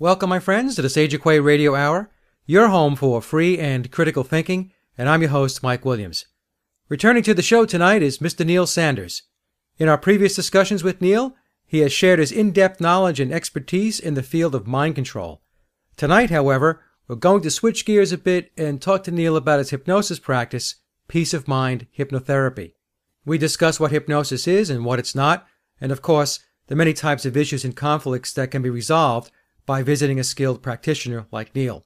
Welcome, my friends, to the Sage Aquay Radio Hour, your home for free and critical thinking, and I'm your host, Mike Williams. Returning to the show tonight is Mr. Neil Sanders. In our previous discussions with Neil, he has shared his in-depth knowledge and expertise in the field of mind control. Tonight, however, we're going to switch gears a bit and talk to Neil about his hypnosis practice, Peace of Mind Hypnotherapy. We discuss what hypnosis is and what it's not, and of course, the many types of issues and conflicts that can be resolved by visiting a skilled practitioner like Neil.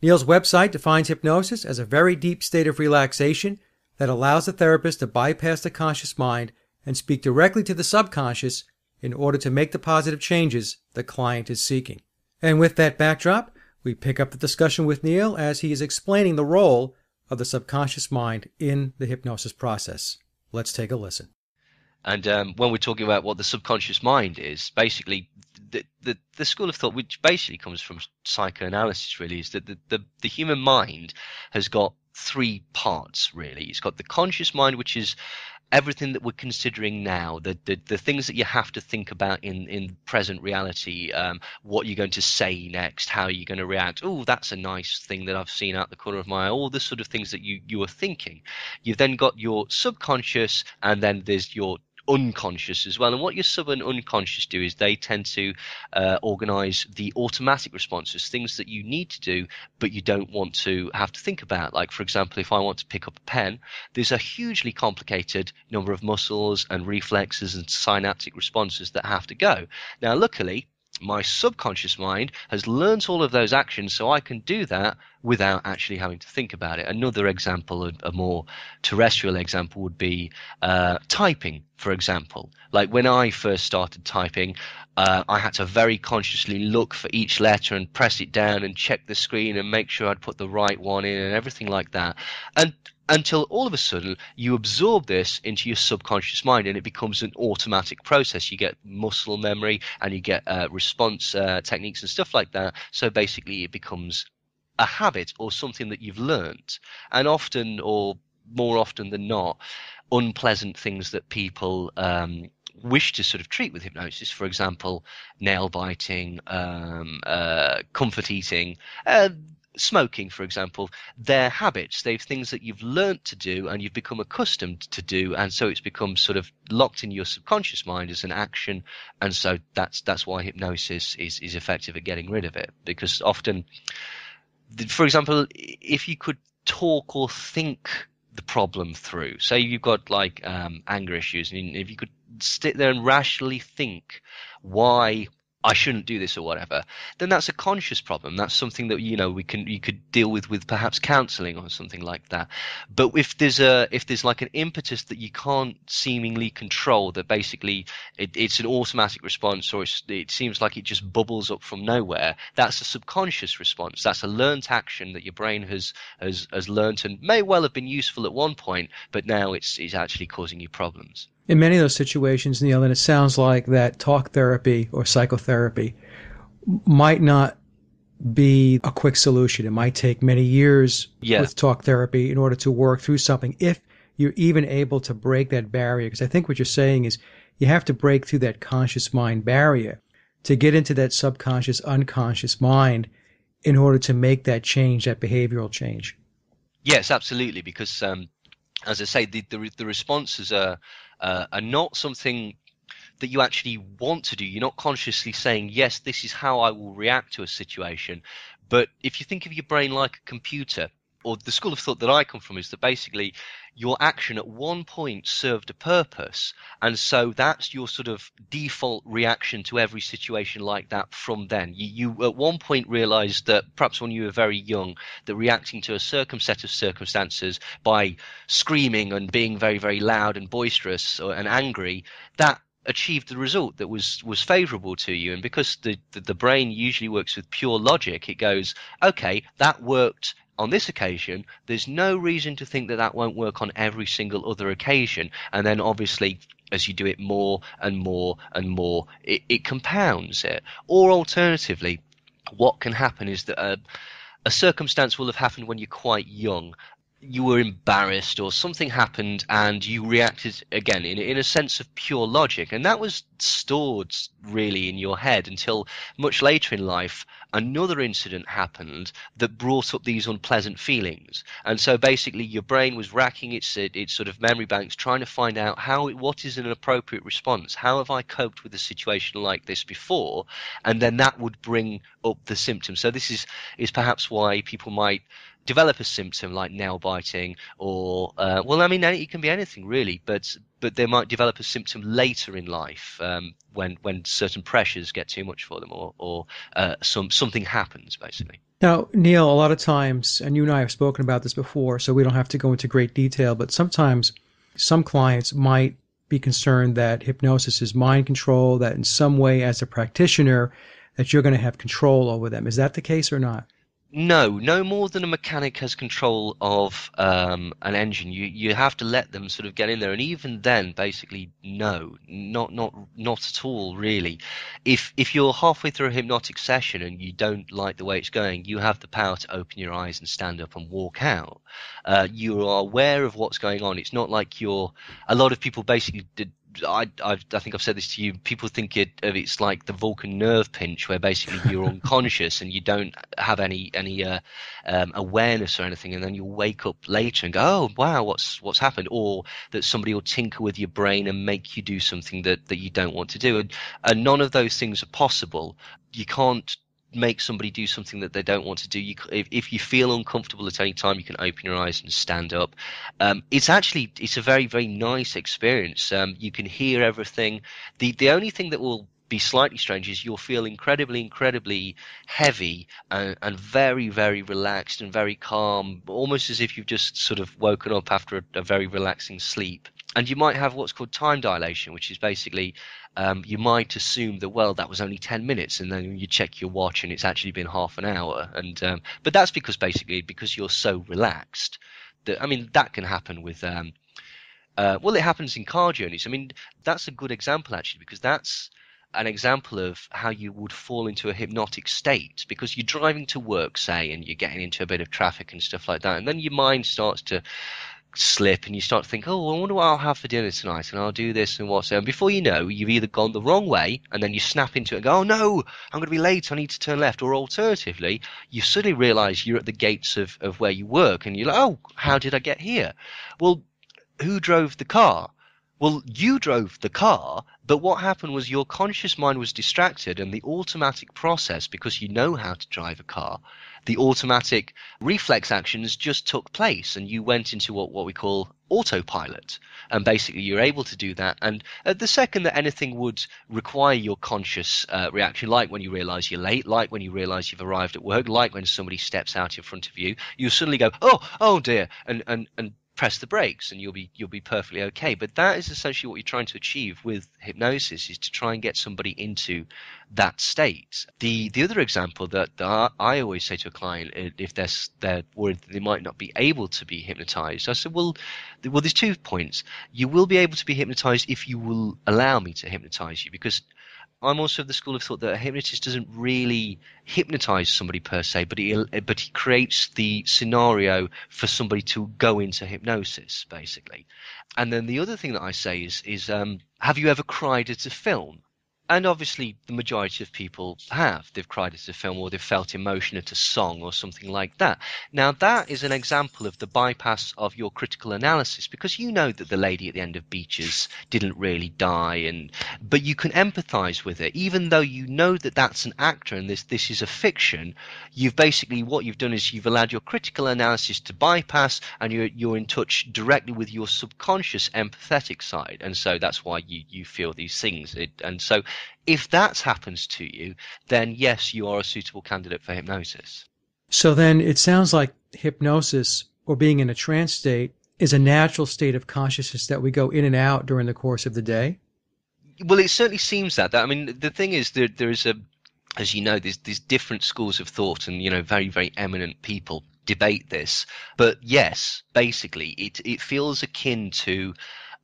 Neil's website defines hypnosis as a very deep state of relaxation that allows the therapist to bypass the conscious mind and speak directly to the subconscious in order to make the positive changes the client is seeking. And with that backdrop, we pick up the discussion with Neil as he is explaining the role of the subconscious mind in the hypnosis process. Let's take a listen. And when we're talking about what the subconscious mind is, basically the school of thought, which basically comes from psychoanalysis, really, is that the human mind has got three parts, really. It's got the conscious mind, which is everything that we're considering now, the things that you have to think about in present reality, what you're going to say next, how you're going to react. Oh, that's a nice thing that I've seen out the corner of my eye, all the sort of things that you are thinking. You've then got your subconscious, and then there's your unconscious as well. And what your sub and unconscious do is they tend to organize the automatic responses, things that you need to do but you don't want to have to think about. Like, for example, if I want to pick up a pen, there's a hugely complicated number of muscles and reflexes and synaptic responses that have to go. Now, luckily, my subconscious mind has learnt all of those actions, so I can do that without actually having to think about it. Another example, a more terrestrial example, would be typing, for example. Like when I first started typing, I had to very consciously look for each letter and press it down and check the screen and make sure I'd put the right one in and everything like that. And until all of a sudden you absorb this into your subconscious mind and it becomes an automatic process. You get muscle memory and you get response techniques and stuff like that. So basically it becomes a habit or something that you've learnt. And often, or more often than not, unpleasant things that people wish to sort of treat with hypnosis, for example, nail biting, comfort eating, smoking, for example, they're habits. They're things that you've learnt to do and you've become accustomed to do, and so it's become sort of locked in your subconscious mind as an action. And so that's why hypnosis is effective at getting rid of it. Because often, for example, if you could talk or think the problem through, say you've got like anger issues, and if you could sit there and rationally think why I shouldn't do this or whatever, then that's a conscious problem. That's something that you could deal with perhaps counselling or something like that. But if there's like an impetus that you can't seemingly control, that basically it's an automatic response, or it seems like it just bubbles up from nowhere, that's a subconscious response. That's a learnt action that your brain has learnt and may well have been useful at one point, but now it's actually causing you problems. In many of those situations, Neil, and it sounds like that talk therapy or psychotherapy might not be a quick solution. It might take many years with talk therapy in order to work through something, if you're even able to break that barrier. Because I think what you're saying is you have to break through that conscious mind barrier to get into that subconscious, unconscious mind in order to make that change, that behavioral change. Yes, absolutely. Because as I say, the responses are not something that you actually want to do. You're not consciously saying, yes, this is how I will react to a situation. But if you think of your brain like a computer, or the school of thought that I come from is that basically your action at one point served a purpose, and so that's your sort of default reaction to every situation like that from then. You at one point realized that perhaps when you were very young, that reacting to a set of circumstances by screaming and being very, very loud and boisterous and angry, that achieved the result that was favorable to you. And because the brain usually works with pure logic, it goes, okay, that worked on this occasion, there's no reason to think that that won't work on every single other occasion. And then obviously, as you do it more and more and more, it compounds it. Or alternatively, what can happen is that a circumstance will have happened when you're quite young, you were embarrassed or something happened and you reacted again in a sense of pure logic, and that was stored really in your head until much later in life another incident happened that brought up these unpleasant feelings. And so basically your brain was racking its sort of memory banks trying to find out what is an appropriate response, how have I coped with a situation like this before, and then that would bring up the symptoms. So this is perhaps why people might develop a symptom like nail biting, or well, I mean, it can be anything really, but they might develop a symptom later in life, when certain pressures get too much for them, or something happens basically. Now, Neil, a lot of times, and you and I have spoken about this before, so we don't have to go into great detail, but sometimes some clients might be concerned that hypnosis is mind control, that in some way as a practitioner, that you're going to have control over them. Is that the case or not? No more than a mechanic has control of an engine. You have to let them sort of get in there, and even then, basically, no, not at all, really. If you're halfway through a hypnotic session and you don't like the way it's going, you have the power to open your eyes and stand up and walk out. You are aware of what's going on. It's not like you're. A lot of people basically did. I think I've said this to you. People think it's like the Vulcan nerve pinch, where basically you're unconscious and you don't have any awareness or anything, and then you'll wake up later and go, "Oh, wow, what's happened?" Or that somebody will tinker with your brain and make you do something that you don't want to do, and none of those things are possible. You can't make somebody do something that they don't want to do. If you feel uncomfortable at any time, you can open your eyes and stand up. It's a very, very nice experience. You can hear everything. The only thing that will be slightly strange is you'll feel incredibly heavy, and very, very relaxed and very calm, almost as if you've just sort of woken up after a very relaxing sleep. And you might have what's called time dilation, which is basically you might assume that, well, that was only 10 minutes, and then you check your watch and it's actually been half an hour. And but that's because you're so relaxed. That, I mean, that can happen with well, it happens in car journeys. I mean, that's a good example actually, because that's an example of how you would fall into a hypnotic state, because you're driving to work, say, and you're getting into a bit of traffic and stuff like that, and then your mind starts to slip and you start to think, oh, well, I wonder what I'll have for dinner tonight, and I'll do this and what's, and before you know, you've either gone the wrong way and then you snap into it and go, oh no, I'm going to be late, I need to turn left, or alternatively you suddenly realize you're at the gates of where you work, and you're like, oh, how did I get here? Well, who drove the car? Well, you drove the car, but what happened was your conscious mind was distracted, and the automatic process, because you know how to drive a car, the automatic reflex actions just took place, and you went into what we call autopilot. And basically you're able to do that, and at the second that anything would require your conscious reaction, like when you realize you're late, like when you realize you've arrived at work, like when somebody steps out in front of you, you suddenly go, oh dear, and press the brakes, and you'll be perfectly okay. But that is essentially what you're trying to achieve with hypnosis, is to try and get somebody into that state. The other example that I always say to a client, if they're worried that they might not be able to be hypnotized, I said, well, there's 2 points. You will be able to be hypnotized if you will allow me to hypnotize you, because I'm also of the school of thought that a hypnotist doesn't really hypnotize somebody per se, but he creates the scenario for somebody to go into hypnosis, basically. And then the other thing that I say is have you ever cried at a film? And obviously the majority of people have. They've cried at a film, or they've felt emotion at a song or something like that. Now that is an example of the bypass of your critical analysis, because you know that the lady at the end of Beaches didn't really die, but you can empathize with it. Even though you know that that's an actor and this is a fiction, what you've done is you've allowed your critical analysis to bypass, and you're in touch directly with your subconscious empathetic side. And so that's why you feel these things. And so if that happens to you, then yes, you are a suitable candidate for hypnosis. So then it sounds like hypnosis, or being in a trance state, is a natural state of consciousness that we go in and out during the course of the day? Well, it certainly seems that. I mean, the thing is, there is as you know, there's different schools of thought, and, you know, very, very eminent people debate this. But yes, basically, it feels akin to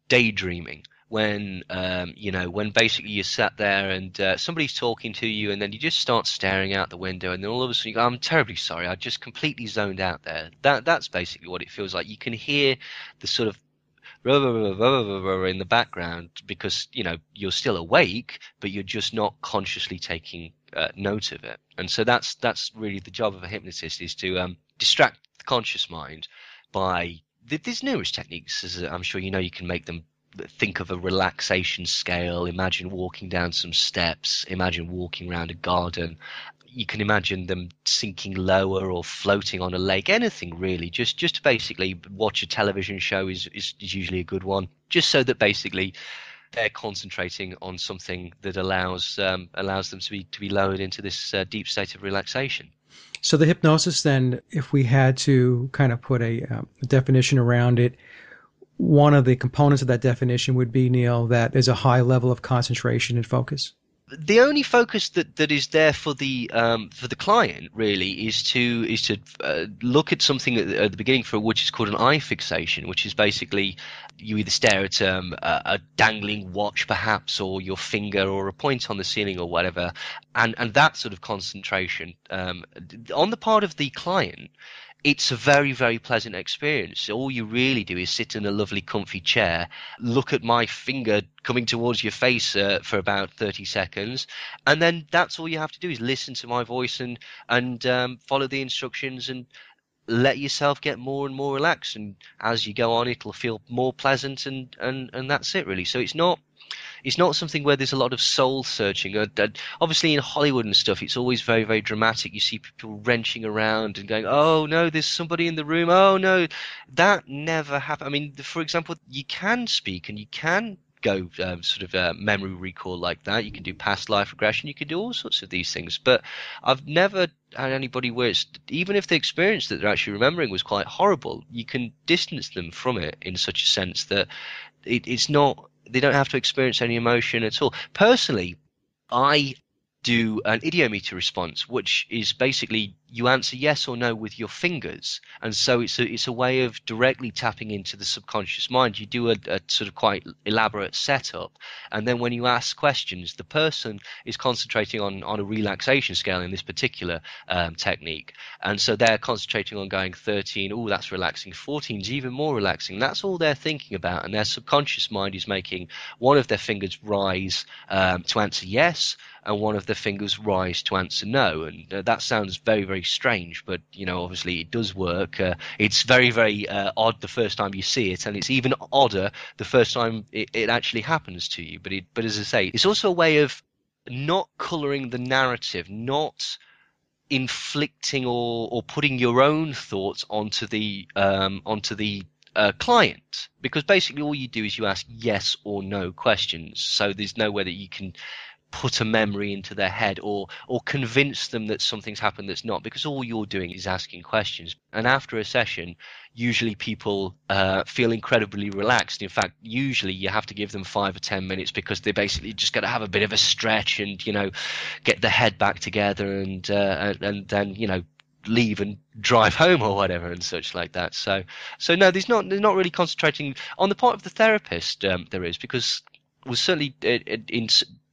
daydreaming, when when basically you sat there and somebody's talking to you, and then you just start staring out the window, and then all of a sudden you go, I'm terribly sorry, I just completely zoned out there. That's basically what it feels like. You can hear the sort of in the background because you're still awake, but you're just not consciously taking note of it. And so that's really the job of a hypnotist, is to distract the conscious mind by there's numerous techniques, as I'm sure you can make them. Think of a relaxation scale. Imagine walking down some steps. Imagine walking around a garden. You can imagine them sinking lower or floating on a lake. Anything really. Just to basically watch a television show is usually a good one. Just so that basically they're concentrating on something that allows them to be lowered into this deep state of relaxation. So the hypnosis, then, if we had to kind of put a definition around it, one of the components of that definition would be, Neil, that there's a high level of concentration and focus. The only focus that is there for the client really is to look at something at the beginning, for which is called an eye fixation, which is basically you either stare at a dangling watch perhaps, or your finger, or a point on the ceiling, or whatever, and that sort of concentration on the part of the client. It's a very, very pleasant experience. All you really do is sit in a lovely comfy chair, look at my finger coming towards your face for about 30 seconds, and then that's all you have to do is listen to my voice and follow the instructions and let yourself get more and more relaxed. And as you go on, it'll feel more pleasant, and that's it really. So it's not something where there's a lot of soul searching. Obviously in Hollywood and stuff, it's always very, very dramatic. You see people wrenching around and going, oh no, there's somebody in the room. Oh no, that never happened. I mean, for example, you can speak and you can go memory recall like that. You can do past life regression. You can do all sorts of these things. But I've never had anybody where it's, even if the experience that they're actually remembering was quite horrible, you can distance them from it in such a sense that it's not, they don't have to experience any emotion at all. Personally, I do an idiometer response, which is basically you answer yes or no with your fingers, and so it's a way of directly tapping into the subconscious mind. You do a sort of quite elaborate setup, and then when you ask questions, the person is concentrating on a relaxation scale in this particular technique, and so they're concentrating on going 13, oh that's relaxing, 14 is even more relaxing. That's all they're thinking about, and their subconscious mind is making one of their fingers rise to answer yes, and one of the fingers rise to answer no. And that sounds very, very strange, but obviously it does work. It's very, very odd the first time you see it, and it's even odder the first time it actually happens to you. But as I say, it's also a way of not colouring the narrative, not inflicting or putting your own thoughts onto the client, because basically all you do is you ask yes or no questions. So there's no way that you can put a memory into their head or convince them that something's happened that's not, because all you're doing is asking questions. And after a session, usually people feel incredibly relaxed. In fact, usually you have to give them 5 or 10 minutes, because they basically just got to have a bit of a stretch and get the head back together and then leave and drive home or whatever and such like that. So no, they're not really concentrating on the part of the therapist. There is, because well, certainly in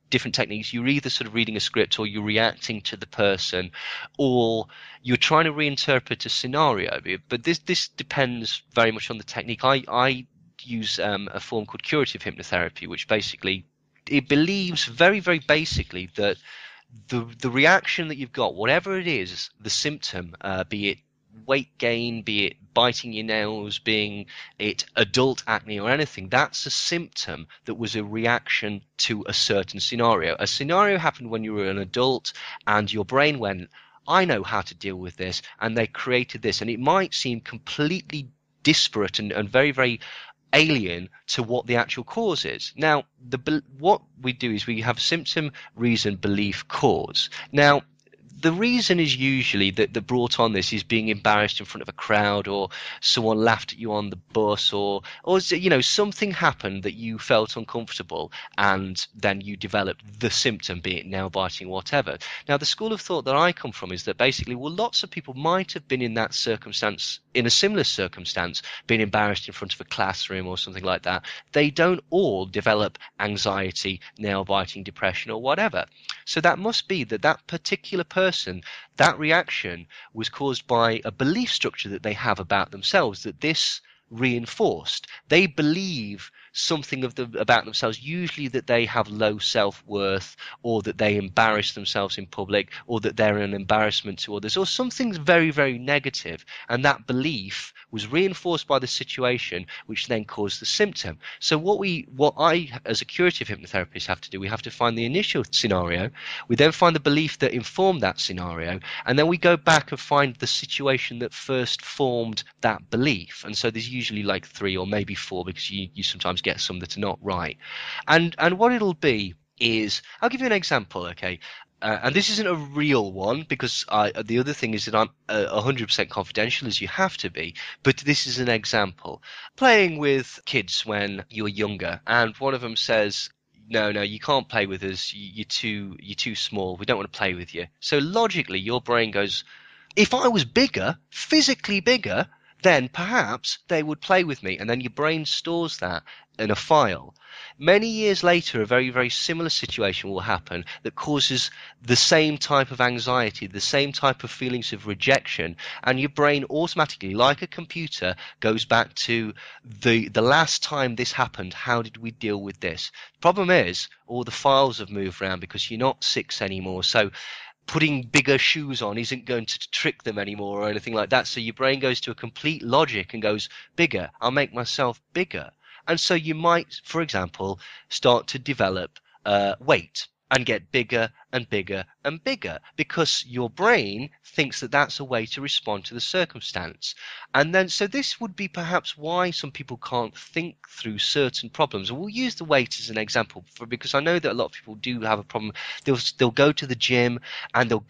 different techniques, you're either sort of reading a script, or you're reacting to the person, or you're trying to reinterpret a scenario. But this depends very much on the technique. I use a form called curative hypnotherapy, which basically it believes very, very basically that the reaction that you've got, whatever it is, the symptom, be it weight gain, be it biting your nails, being it adult acne or anything, that's a symptom that was a reaction to a certain scenario. A scenario happened when you were an adult, and your brain went, I know how to deal with this, and they created this. And it might seem completely disparate and very, very alien to what the actual cause is. Now, what we do is we have symptom, reason, belief, cause. Now, the reason is usually that the brought on this is being embarrassed in front of a crowd, or someone laughed at you on the bus, or something happened that you felt uncomfortable, and then you developed the symptom, be it nail biting, whatever. Now, the school of thought that I come from is that basically, well, lots of people might have been in that circumstance, in a similar circumstance, being embarrassed in front of a classroom or something like that. They don't all develop anxiety, nail biting, depression, or whatever. So that must be that particular person, that reaction was caused by a belief structure that they have about themselves, that this reinforced. They believe something about themselves, usually that they have low self-worth, or that they embarrass themselves in public, or that they're an embarrassment to others, or something very, very negative. And that belief was reinforced by the situation, which then caused the symptom. So what I, as a curative hypnotherapist, have to do, we have to find the initial scenario. We then find the belief that informed that scenario, and then we go back and find the situation that first formed that belief. And so there's usually like 3 or maybe 4, because you sometimes get some that are not right. And what it'll be is, I'll give you an example, okay? And this isn't a real one, because the other thing is that I'm 100% confidential, as you have to be. But this is an example. Playing with kids when you're younger, and one of them says, no, you can't play with us. You're too small. We don't want to play with you. So logically, your brain goes, if I was bigger, physically bigger, then perhaps they would play with me. And then your brain stores that in a file. Many years later, a very, very similar situation will happen that causes the same type of anxiety, the same type of feelings of rejection, and your brain automatically, like a computer, goes back to the last time this happened. How did we deal with this? The problem is, all the files have moved around because you're not 6 anymore. So putting bigger shoes on isn't going to trick them anymore or anything like that. So your brain goes to a complete logic and goes, bigger, I'll make myself bigger. And so you might, for example, start to develop weight and get bigger and bigger and bigger, because your brain thinks that that's a way to respond to the circumstance. And then, so this would be perhaps why some people can't think through certain problems. And we'll use the weight as an example, because I know that a lot of people do have a problem. They'll go to the gym, and they'll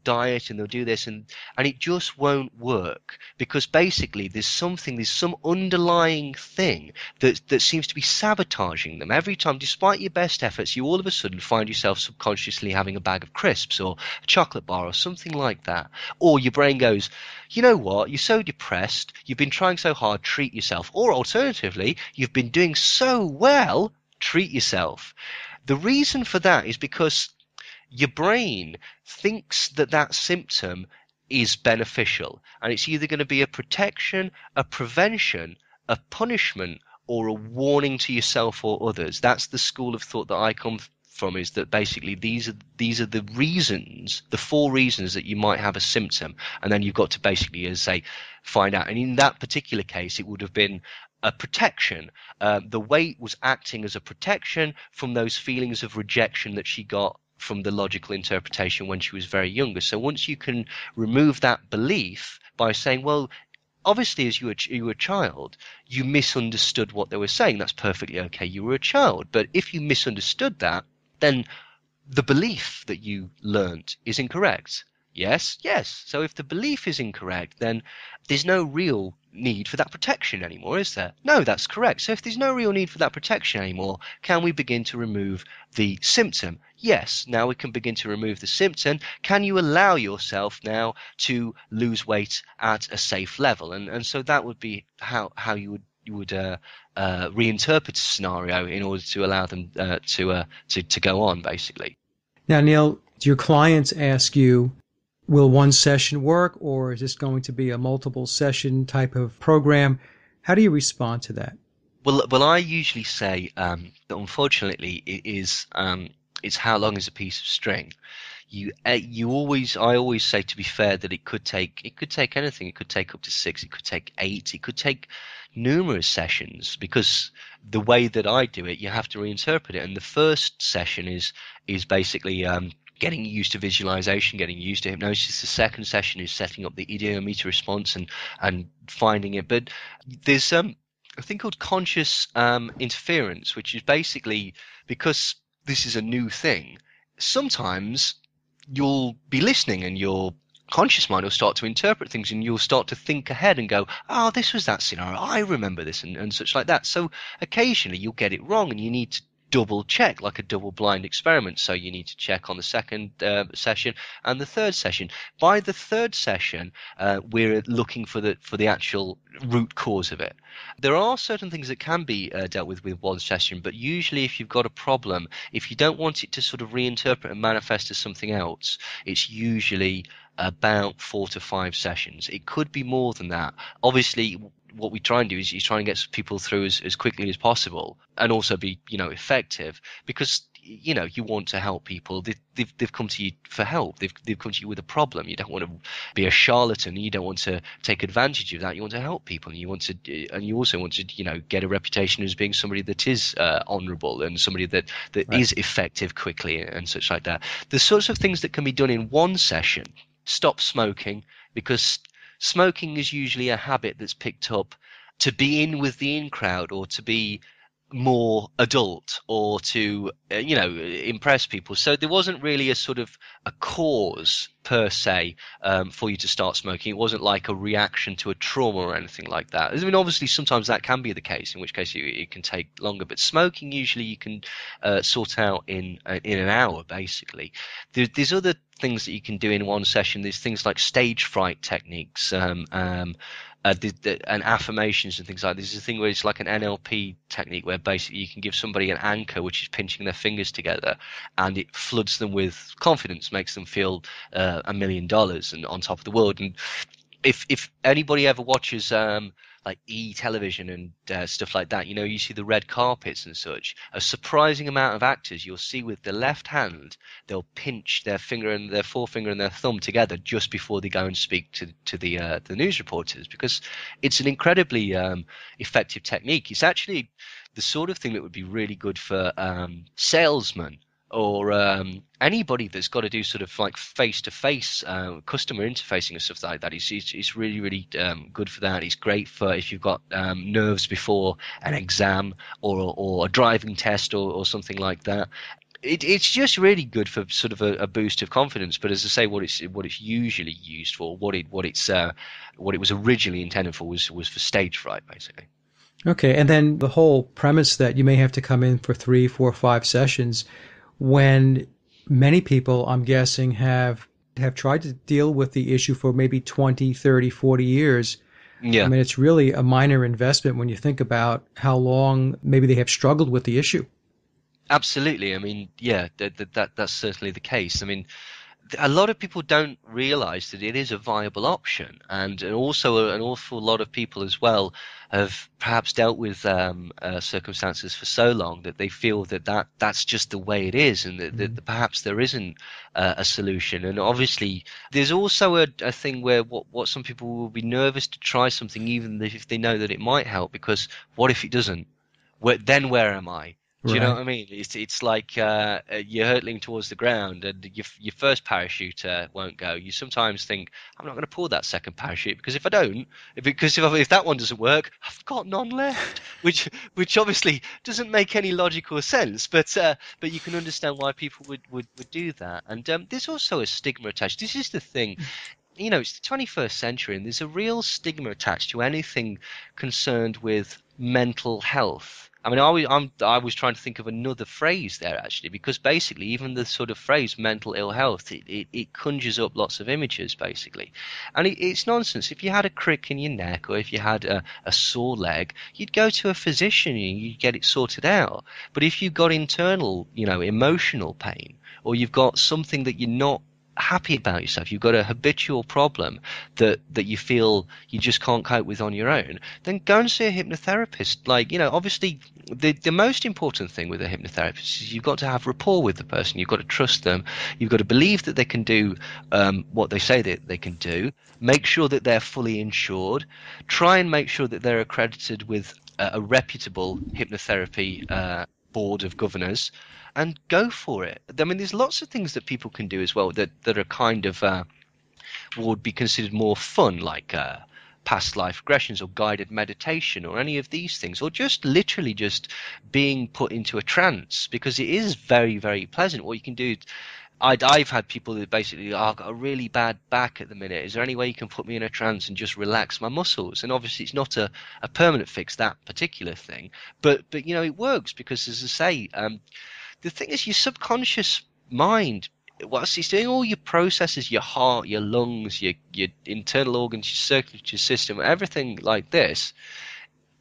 diet, and they'll do this, and it just won't work, because basically there's some underlying thing that seems to be sabotaging them every time. Despite your best efforts, you all of a sudden find yourself subconsciously having a bag of crisps or a chocolate bar or something like that. Or your brain goes, you know what, you're so depressed, you've been trying so hard, treat yourself. Or alternatively, you've been doing so well, treat yourself. The reason for that is because your brain thinks that symptom is beneficial, and it's either going to be a protection, a prevention, a punishment, or a warning to yourself or others. That's the school of thought that I come from, is that basically these are the reasons, the 4 reasons that you might have a symptom, and then you've got to basically, as I say, find out. And in that particular case, it would have been a protection. The weight was acting as a protection from those feelings of rejection that she got from the logical interpretation when she was very younger. So once you can remove that belief by saying, well, obviously, as you were a child, you misunderstood what they were saying. That's perfectly okay. You were a child. But if you misunderstood that, then the belief that you learnt is incorrect. Yes. So if the belief is incorrect, then there's no real need for that protection anymore, is there? No, that's correct. So if there's no real need for that protection anymore, can we begin to remove the symptom? Yes, now we can begin to remove the symptom. Can you allow yourself now to lose weight at a safe level? And so that would be how you would reinterpret a scenario in order to allow them to go on, basically. Now, Neil, do your clients ask you, will one session work, or is this going to be a multiple session type of program? How do you respond to that? Well, I usually say that unfortunately it's how long is a piece of string. I always say, to be fair, that it could take anything. It could take up to 6. It could take 8. It could take numerous sessions, because the way that I do it, you have to reinterpret it. And the first session is basically getting used to visualization, getting used to hypnosis. The second session is setting up the ideometer response and finding it. But there's a thing called conscious interference, which is basically, because this is a new thing, sometimes you'll be listening, and your conscious mind will start to interpret things, and you'll start to think ahead and go, oh, this was that scenario, I remember this, and such like that. So occasionally you'll get it wrong, and you need to double check, like a double blind experiment. So you need to check on the second session and the third session. By the third session, we're looking for the actual root cause of it. There are certain things that can be dealt with one session, but usually if you've got a problem, if you don't want it to sort of reinterpret and manifest as something else, it's usually about 4 to 5 sessions. It could be more than that. Obviously, what we try and do is you try and get people through as quickly as possible, and also be, effective, because you want to help people. They've come to you for help. They've come to you with a problem. You don't want to be a charlatan. You don't want to take advantage of that. You want to help people, and you also want to get a reputation as being somebody that is honourable, and somebody that right. is effective quickly, and such like that. The sorts of things that can be done in one session: stop smoking, because smoking is usually a habit that's picked up to be in with the in crowd, or to be more adult, or to impress people. So there wasn't really a sort of a cause per se for you to start smoking. It wasn't like a reaction to a trauma or anything like that. I mean, obviously sometimes that can be the case, in which case it can take longer, but smoking usually you can sort out in an hour basically. There's other things that you can do in one session. There's things like stage fright techniques, and affirmations and things like this. There's a thing where it's like an NLP technique, where basically you can give somebody an anchor, which is pinching their fingers together, and it floods them with confidence, makes them feel $1 million and on top of the world. And if anybody ever watches like television and stuff like that, you see the red carpets and such, a surprising amount of actors you'll see with the left hand, they'll pinch their finger and their forefinger and their thumb together just before they go and speak to the news reporters, because it's an incredibly effective technique. It's actually the sort of thing that would be really good for salesmen, or anybody that's got to do sort of like face-to-face customer interfacing and stuff like that. It's really, really good for that. It's great for if you've got nerves before an exam, or a driving test, or something like that. It's just really good for sort of a boost of confidence. But as I say, what it's usually used for, what it was originally intended for, was for stage fright, basically. Okay, and then the whole premise that you may have to come in for 3, 4, 5 sessions, when many people, I'm guessing, have tried to deal with the issue for maybe 20, 30, 40 years. Yeah. I mean, it's really a minor investment when you think about how long maybe they have struggled with the issue. Absolutely. I mean, yeah, that's certainly the case. I mean, a lot of people don't realize that it is a viable option, and also an awful lot of people as well have perhaps dealt with circumstances for so long that they feel that's just the way it is, and that perhaps there isn't a solution. And obviously there's also a thing where what some people will be nervous to try something, even if they know that it might help, because what if it doesn't? Then where am I? Do you know what I mean? It's like you're hurtling towards the ground, and your first parachute won't go. You sometimes think, I'm not going to pull that second parachute, because if I don't, if that one doesn't work, I've got none left. Which obviously doesn't make any logical sense, but you can understand why people would do that. And there's also a stigma attached. This is the thing. It's the 21st century, and there's a real stigma attached to anything concerned with mental health. I mean, I was trying to think of another phrase there, actually, because basically even the sort of phrase mental ill health, it conjures up lots of images, basically. And it's nonsense. If you had a crick in your neck, or if you had a sore leg, you'd go to a physician and you'd get it sorted out. But if you've got internal, emotional pain, or you've got something that you're not happy about yourself, you've got a habitual problem that you feel you just can't cope with on your own, then go and see a hypnotherapist. Like, obviously the most important thing with a hypnotherapist is you've got to have rapport with the person. You've got to trust them. You've got to believe that they can do what they say that they can do. Make sure that they're fully insured. Try and make sure that they're accredited with a reputable hypnotherapy board of governors, and go for it. I mean, there's lots of things that people can do as well that are kind of would be considered more fun, like past life regressions, or guided meditation, or any of these things, or just literally just being put into a trance, because it is very, very pleasant. What you can do I've had people that basically, oh, I've got a really bad back at the minute. Is there any way you can put me in a trance and just relax my muscles? And obviously, it's not a permanent fix, that particular thing. But you know, it works because, as I say, the thing is, your subconscious mind, whilst it's doing all your processes, your heart, your lungs, your internal organs, your circulatory system, everything like this,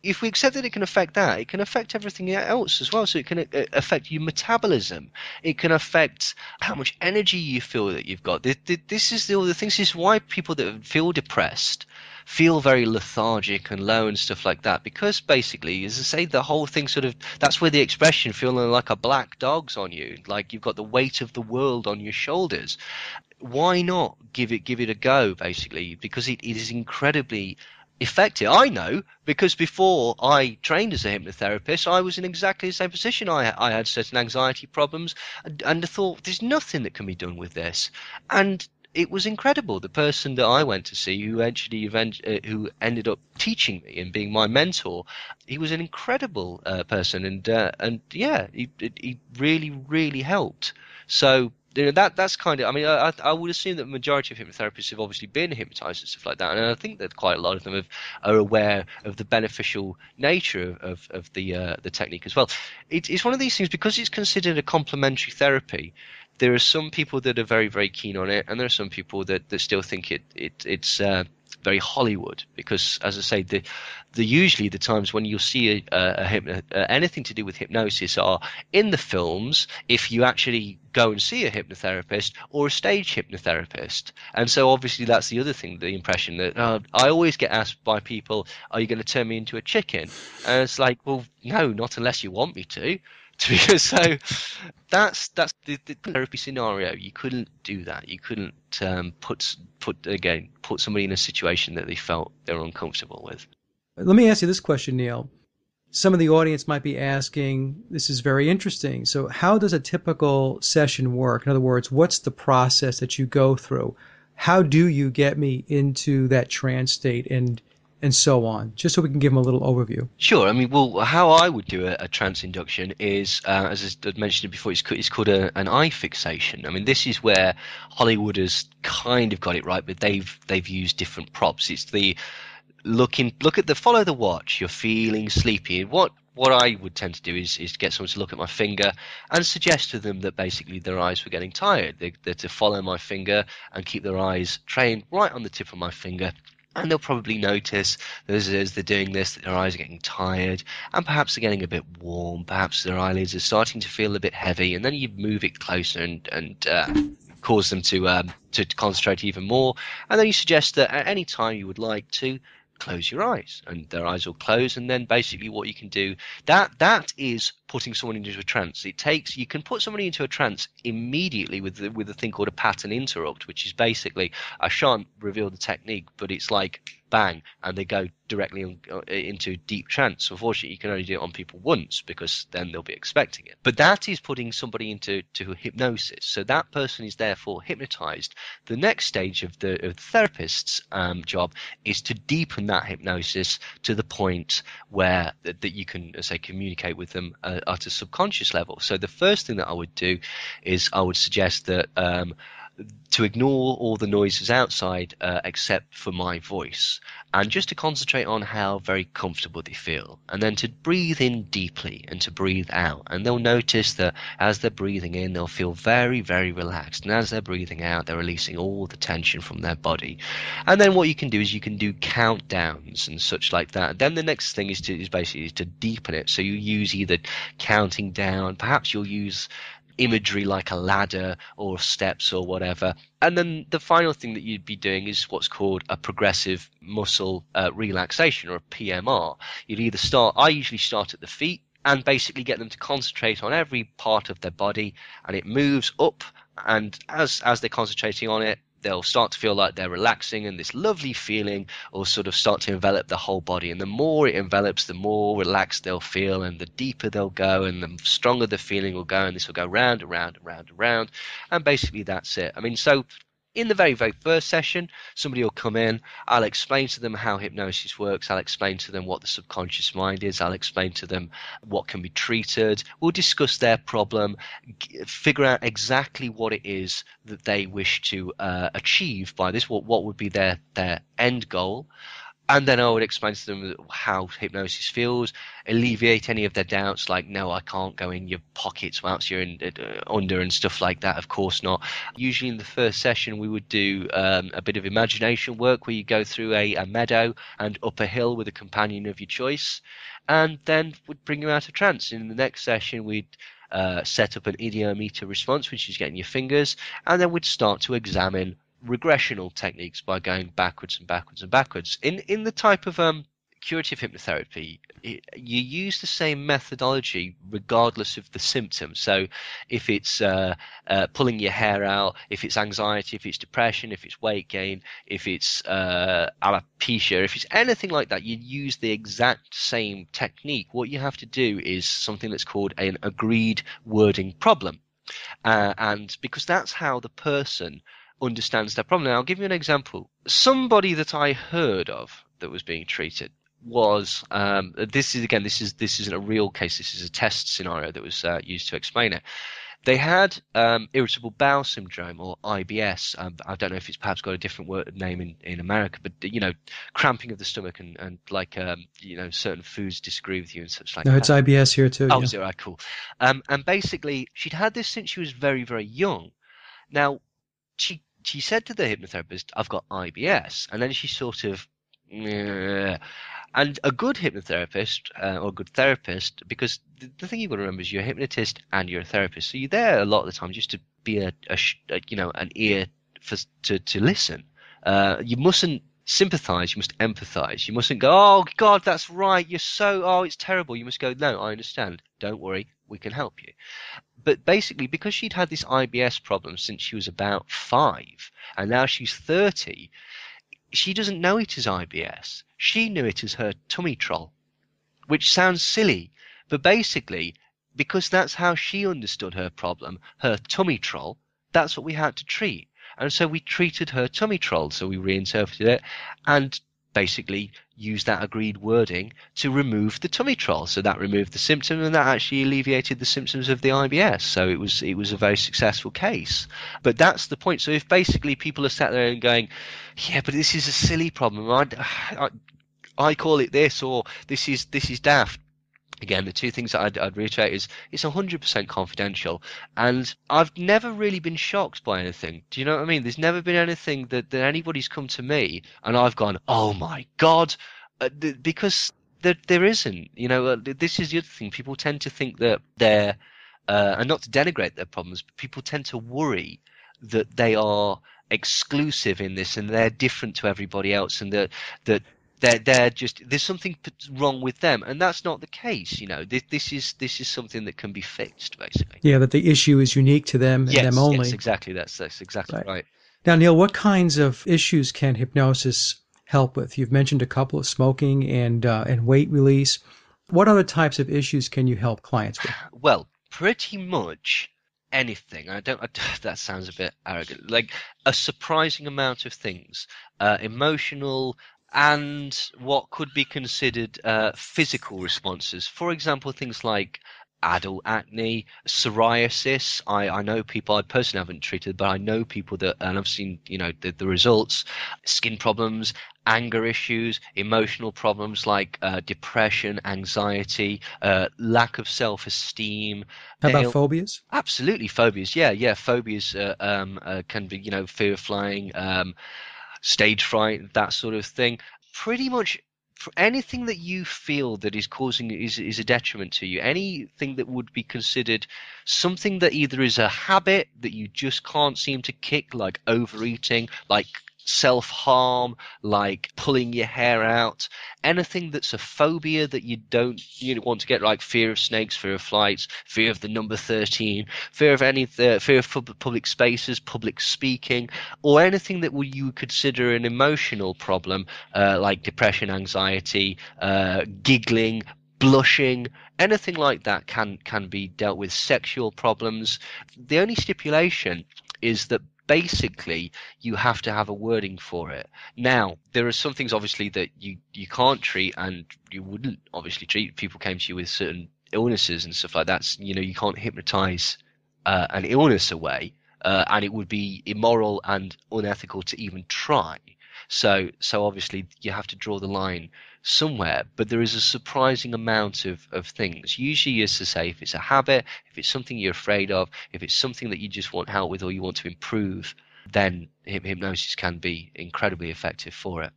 if we accept that it can affect that, it can affect everything else as well. So it can affect your metabolism. It can affect how much energy you feel that you've got. This is all the things. This is why people that feel depressed feel very lethargic and low and stuff like that. Because basically, as I say, the whole thing sort of, that's where the expression feeling like a black dog's on you, like you've got the weight of the world on your shoulders. Why not give it a go, basically? Because it is incredibly effective. I know, because before I trained as a hypnotherapist, I was in exactly the same position. I had certain anxiety problems, and I thought there's nothing that can be done with this. And it was incredible. The person that I went to see, who actually who ended up teaching me and being my mentor, he was an incredible person, and yeah, he really really helped. So you know, that's kind of, I mean, I would assume that the majority of hypnotherapists have obviously been hypnotized and stuff like that, and I think that quite a lot of them are aware of the beneficial nature of the technique as well. It's one of these things, because it's considered a complementary therapy. There are some people that are very very keen on it, and there are some people that still think it's very Hollywood, because, as I say, usually the times when you'll see anything to do with hypnosis are in the films, if you actually go and see a hypnotherapist or a stage hypnotherapist. And so obviously that's the other thing, the impression that I always get asked by people, are you going to turn me into a chicken? And it's like, well, no, not unless you want me to. Because so that's the therapy scenario. You couldn't do that. You couldn't put somebody in a situation that they felt they were uncomfortable with. Let me ask you this question, Neil. Some of the audience might be asking, this is very interesting. So how does a typical session work? In other words, what's the process that you go through? How do you get me into that trance state and so on? Just so we can give them a little overview. Sure. I mean, well, how I would do a trance induction is, as I mentioned before, it's called an eye fixation. I mean, this is where Hollywood has kind of got it right, but they've used different props. It's the look at the follow the watch. You're feeling sleepy. What I would tend to do is get someone to look at my finger and suggest to them that basically their eyes were getting tired. They're to follow my finger and keep their eyes trained right on the tip of my finger. And they'll probably notice as they're doing this that their eyes are getting tired, and perhaps they're getting a bit warm. Perhaps their eyelids are starting to feel a bit heavy, and then you move it closer and cause them to concentrate even more. And then you suggest that at any time you would like to close your eyes, and their eyes will close. And then basically what you can do, that is putting someone into a trance. You can put somebody into a trance immediately with a thing called a pattern interrupt, which is basically, I shan't reveal the technique, but it's like bang, and they go directly into deep trance. Unfortunately, you can only do it on people once, because then they'll be expecting it. But that is putting somebody into hypnosis. So that person is therefore hypnotized. The next stage of the therapist's job is to deepen that hypnosis to the point where that you can, say, communicate with them at a subconscious level. So the first thing that I would do is I would suggest that to ignore all the noises outside except for my voice, and just to concentrate on how very comfortable they feel, and then to breathe in deeply and to breathe out. And they'll notice that as they're breathing in, they'll feel very very relaxed, and as they're breathing out, they're releasing all the tension from their body. And then what you can do is you can do countdowns and such like that. Then the next thing is basically to deepen it. So you use either counting down, perhaps you'll use imagery like a ladder or steps or whatever. And then the final thing that you'd be doing is what's called a progressive muscle relaxation, or a PMR. I usually start at the feet and basically get them to concentrate on every part of their body, and it moves up, and as they're concentrating on it, they'll start to feel like they're relaxing, and this lovely feeling will sort of start to envelop the whole body. And the more it envelops, the more relaxed they'll feel, and the deeper they'll go, and the stronger the feeling will go, and this will go round and round and round and round. And basically that's it. I mean, so In the very, very first session, somebody will come in. I'll explain to them how hypnosis works. I'll explain to them what the subconscious mind is. I'll explain to them what can be treated. We'll discuss their problem, figure out exactly what it is that they wish to achieve by this, what would be their end goal. And then I would explain to them how hypnosis feels, alleviate any of their doubts, like, no, I can't go in your pockets whilst you're under and stuff like that. Of course not. Usually in the first session, we would do a bit of imagination work where you go through a meadow and up a hill with a companion of your choice, and then would bring you out of trance. In the next session, we'd set up an idiometer response, which is getting your fingers, and then we'd start to examine regressional techniques by going backwards and backwards and backwards. In the type of curative hypnotherapy, you use the same methodology regardless of the symptom. So if it's pulling your hair out, if it's anxiety, if it's depression, if it's weight gain, if it's alopecia, if it's anything like that, you use the exact same technique. What you have to do is something that's called an agreed wording problem, and because that's how the person understands their problem. Now, I'll give you an example. Somebody that I heard of that was being treated was this isn't a real case. This is a test scenario that was used to explain it. They had irritable bowel syndrome, or IBS. I don't know if it's perhaps got a different name in America, but cramping of the stomach and like certain foods disagree with you and such like that. No, it's IBS here too. Oh, yeah. is it? Right, cool. And basically, she'd had this since she was very, very young. Now, she said to the hypnotherapist, I've got IBS. And then she sort of, and a good hypnotherapist or a good therapist, because the thing you've got to remember is you're a hypnotist and you're a therapist. So you're there a lot of the time just to be an ear to listen. You mustn't sympathize, you must empathize. You mustn't go, oh God, that's right, it's terrible. You must go, no, I understand. Don't worry, we can help you. But basically, because she'd had this IBS problem since she was about 5, and now she's 30, she doesn't know it as IBS. She knew it as her tummy troll, which sounds silly, but basically, because that's how she understood her problem, her tummy troll, that's what we had to treat. And so we treated her tummy troll, so we reinterpreted it and basically used that agreed wording to remove the tummy troll. So that removed the symptom, and that actually alleviated the symptoms of the IBS. So it was a very successful case. But that's the point. So if basically people are sat there and going, yeah, but this is a silly problem, I call it this, or this is daft. Again, the two things that I'd reiterate is it's 100% confidential, and I've never really been shocked by anything. Do you know what I mean? There's never been anything that anybody's come to me and I've gone, oh my God, because there isn't. This is the other thing. People tend to think that they're, and not to denigrate their problems, but people tend to worry that they are exclusive in this and they're different to everybody else, and that they're just, there's something wrong with them, and that's not the case. This is something that can be fixed, basically. Yeah, that the issue is unique to them and them only. Yes, exactly. That's exactly right. Now, Neil, what kinds of issues can hypnosis help with? You've mentioned a couple of smoking and weight release. What other types of issues can you help clients with? Well, pretty much anything. That sounds a bit arrogant. Like a surprising amount of things, emotional and what could be considered physical responses. For example, things like adult acne, psoriasis. I know people, I personally haven't treated, but I know people that, and I've seen the results, skin problems, anger issues, emotional problems like depression, anxiety, lack of self-esteem. How about phobias? Absolutely, phobias. Yeah. Phobias can be, fear of flying, stage fright, that sort of thing. Pretty much anything that you feel that is causing is a detriment to you, anything that would be considered something that either is a habit that you just can't seem to kick, like overeating, like self-harm, like pulling your hair out, anything that's a phobia that you don't want to get, like fear of snakes, fear of flights, fear of the number 13, fear of public spaces, public speaking, or anything that you consider an emotional problem, like depression, anxiety, giggling, blushing, anything like that can be dealt with. Sexual problems. The only stipulation is that basically you have to have a wording for it. Now, there are some things obviously that you can't treat, and you wouldn't obviously treat. If people came to you with certain illnesses and stuff like that, you know, you can't hypnotize an illness away, and it would be immoral and unethical to even try. So obviously you have to draw the line somewhere, but there is a surprising amount of things. Usually, as to say, if it's a habit, if it's something you're afraid of, if it's something that you just want help with or you want to improve, then hypnosis can be incredibly effective for it.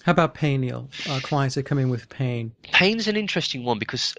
How about pain, Neil? Clients that come in with pain. Pain's an interesting one because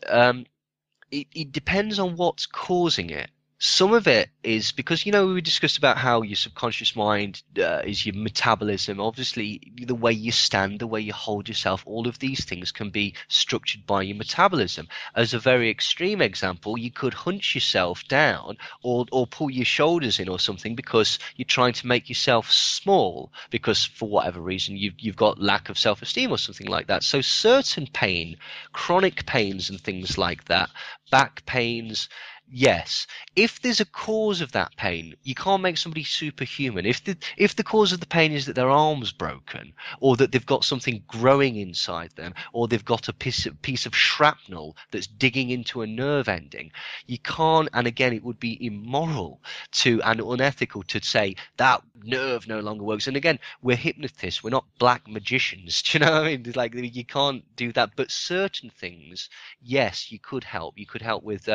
it depends on what's causing it. Some of it is because, you know, we discussed about how your subconscious mind is your metabolism. Obviously, the way you stand, the way you hold yourself, all of these things can be structured by your metabolism. As a very extreme example, you could hunch yourself down or pull your shoulders in or something because you're trying to make yourself small because for whatever reason you've got lack of self-esteem or something like that. So certain pain, chronic pains and things like that, back pains, yes. If there's a cause of that pain, you can't make somebody superhuman. If the cause of the pain is that their arm's broken, or that they've got something growing inside them, or they've got a piece of shrapnel that's digging into a nerve ending, you can't. And again, it would be immoral and unethical to say that nerve no longer works. And again, we're hypnotists. We're not black magicians. Do you know what I mean? Like, you can't do that. But certain things, yes, you could help. You could help with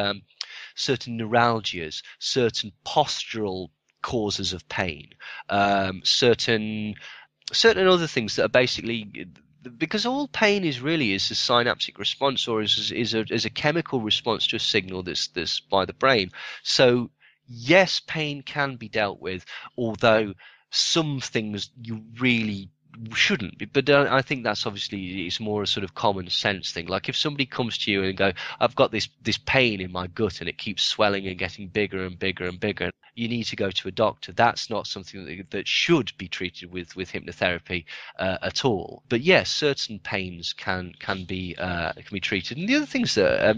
certain neuralgias, certain postural causes of pain, certain other things that are basically, because all pain is really is a synaptic response, or is a chemical response to a signal that's by the brain. So yes, pain can be dealt with, although some things you really shouldn't be. But I think that's obviously, it's more a sort of common sense thing. Like if somebody comes to you and go, I've got this pain in my gut and it keeps swelling and getting bigger and bigger and bigger, you need to go to a doctor. That's not something that should be treated with hypnotherapy at all. But yes, certain pains can be treated. And the other things that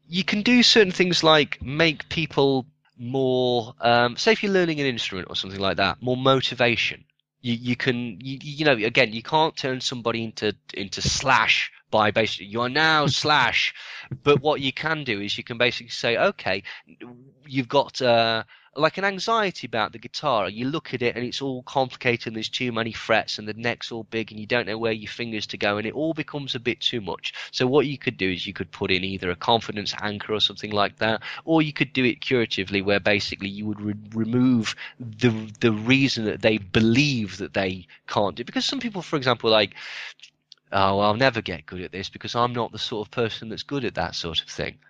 you can do certain things like make people more, say if you're learning an instrument or something like that, more motivation. You can again, you can't turn somebody into Slash by basically you are now Slash, but what you can do is you can basically say, okay, you've got like an anxiety about the guitar. You look at it and it's all complicated and there's too many frets and the neck's all big and you don't know where your fingers to go and it all becomes a bit too much. So what you could do is you could put in either a confidence anchor or something like that, or you could do it curatively where basically you would remove the reason that they believe that they can't do. Because some people, for example, like, oh, I'll never get good at this because I'm not the sort of person that's good at that sort of thing.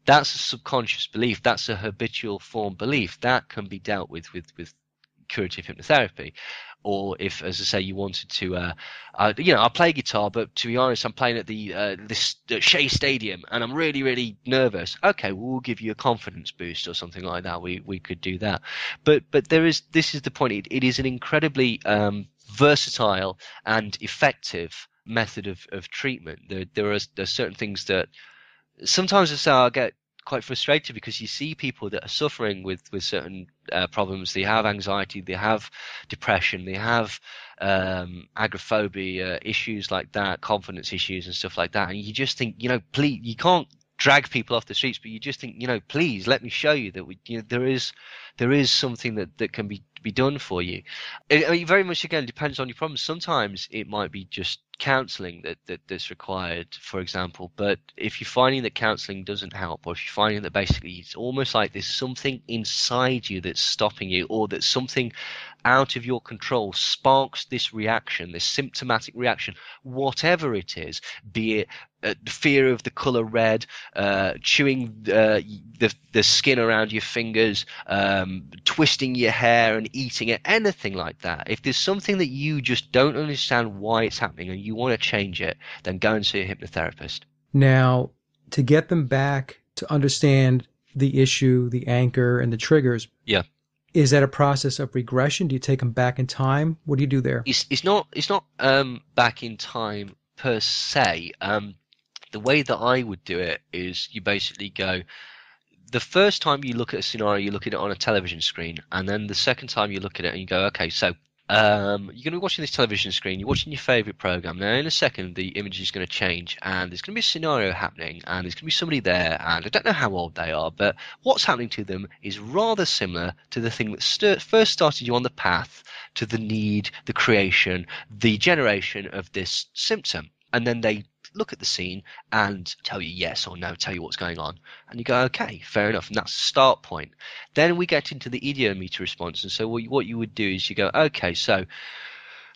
That's a subconscious belief. That's a habitual form belief. That can be dealt with curative hypnotherapy. Or if, as I say, you wanted to, I play guitar, but to be honest, I'm playing at this Shea Stadium, and I'm really, really nervous. Okay, well, we'll give you a confidence boost or something like that. We could do that. But this is the point. It is an incredibly versatile and effective method of treatment. There are certain things that sometimes I get quite frustrated because you see people that are suffering with certain problems. They have anxiety, they have depression, they have agoraphobia, issues like that, confidence issues and stuff like that. And you just think, please, you can't drag people off the streets, but you just think, please let me show you that there is something that can be done for you. It very much again depends on your problem. Sometimes it might be just counselling that's required, for example. But if you're finding that counselling doesn't help, or if you're finding that basically it's almost like there's something inside you that's stopping you, or that something out of your control sparks this reaction, this symptomatic reaction, whatever it is, be it fear of the color red, chewing the skin around your fingers, twisting your hair and eating it, anything like that. If there's something that you just don't understand why it's happening and you want to change it, then go and see a hypnotherapist. Now, to get them back to understand the issue, the anchor, and the triggers, yeah, is that a process of regression? Do you take them back in time? What do you do there? It's not back in time per se. The way that I would do it is you basically go, the first time you look at a scenario, you look at it on a television screen, and then the second time you look at it and you go, okay, so you're going to be watching this television screen, you're watching your favorite program. Now, in a second, the image is going to change, and there's going to be a scenario happening, and there's going to be somebody there, and I don't know how old they are, but what's happening to them is rather similar to the thing that first started you on the path to the need, the creation, the generation of this symptom. And then they look at the scene and tell you yes or no, tell you what's going on. And you go, okay, fair enough. And that's the start point. Then we get into the ideometer response. And so what you would do is you go, okay, so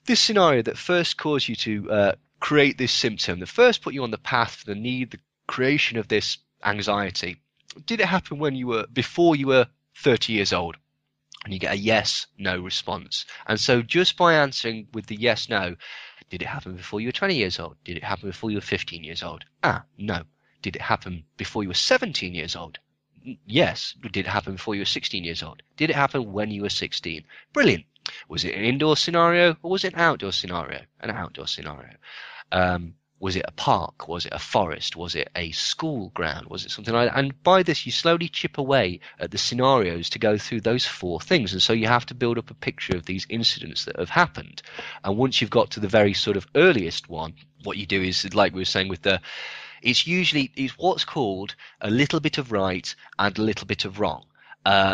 this scenario that first caused you to create this symptom, that first put you on the path for the need, the creation of this anxiety, did it happen before you were 30 years old? And you get a yes, no response. And so just by answering with the yes, no, did it happen before you were 20 years old? Did it happen before you were 15 years old? No. Did it happen before you were 17 years old? Yes. Did it happen before you were 16 years old? Did it happen when you were 16? Brilliant. Was it an indoor scenario or was it an outdoor scenario? An outdoor scenario. Was it a park? Was it a forest? Was it a school ground? Was it something like that? And by this, you slowly chip away at the scenarios to go through those four things. And so you have to build up a picture of these incidents that have happened. And once you've got to the very sort of earliest one, what you do is, like we were saying with it's what's called a little bit of right and a little bit of wrong.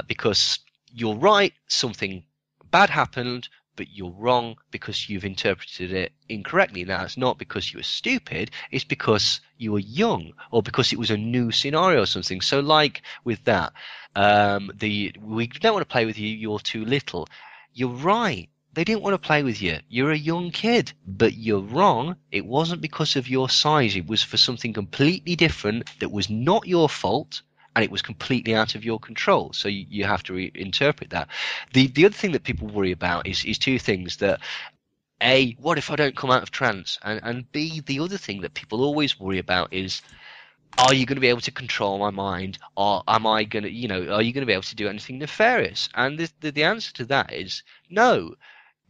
Because you're right, something bad happened, but you're wrong because you've interpreted it incorrectly. Now, it's not because you were stupid, it's because you were young or because it was a new scenario or something. So like with that, we don't want to play with you, you're too little. You're right. They didn't want to play with you. You're a young kid, but you're wrong. It wasn't because of your size. It was for something completely different that was not your fault. And it was completely out of your control. So you have to reinterpret that. The other thing that people worry about is two things. That A, what if I don't come out of trance? And B, the other thing that people always worry about is, are you going to be able to control my mind? Or am I going to, are you going to be able to do anything nefarious? And the answer to that is no.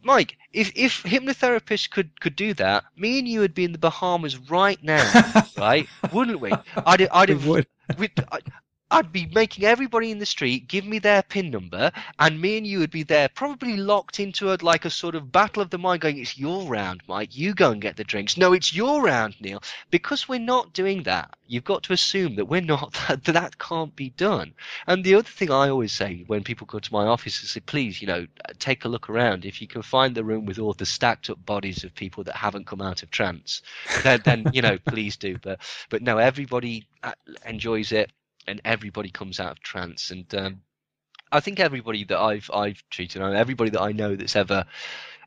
Mike, if hypnotherapists could do that, me and you would be in the Bahamas right now, right? Wouldn't we? We would. I'd be making everybody in the street give me their PIN number, and me and you would be there, probably locked into a sort of battle of the mind, going, "It's your round, Mike. You go and get the drinks." No, it's your round, Neil. Because we're not doing that. You've got to assume that we're not. That can't be done. And the other thing I always say when people come to my office is, say, please, take a look around. If you can find the room with all the stacked up bodies of people that haven't come out of trance, then please do. But no, everybody enjoys it. And everybody comes out of trance, and I think everybody that I've treated, everybody that I know that's ever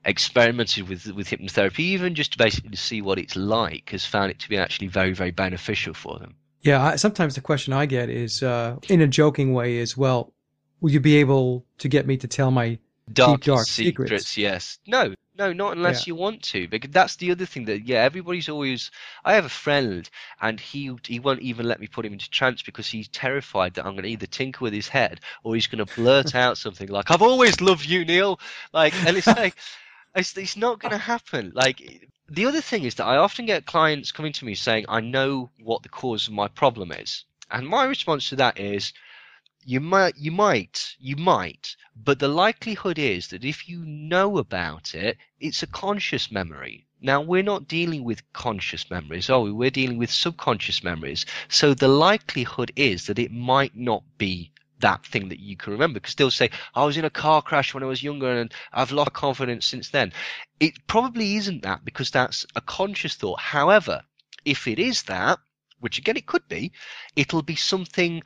experimented with hypnotherapy, even just basically to see what it's like, has found it to be actually very, very beneficial for them. Yeah, sometimes the question I get is, in a joking way, is, well, will you be able to get me to tell my dark secrets? Yes. No, not unless you want to, because that's the other thing that, everybody's always. I have a friend, and he won't even let me put him into trance because he's terrified that I'm going to either tinker with his head or he's going to blurt out something like, "I've always loved you, Neil." And it's like, it's not going to happen. Like, the other thing is that I often get clients coming to me saying, "I know what the cause of my problem is," and my response to that is, You might, but the likelihood is that if you know about it, it's a conscious memory. Now, we're not dealing with conscious memories, are we? We're dealing with subconscious memories. So the likelihood is that it might not be that thing that you can remember, because they'll say, "I was in a car crash when I was younger and I've lost confidence since then." It probably isn't that, because that's a conscious thought. However, if it is that, which again it could be, it'll be something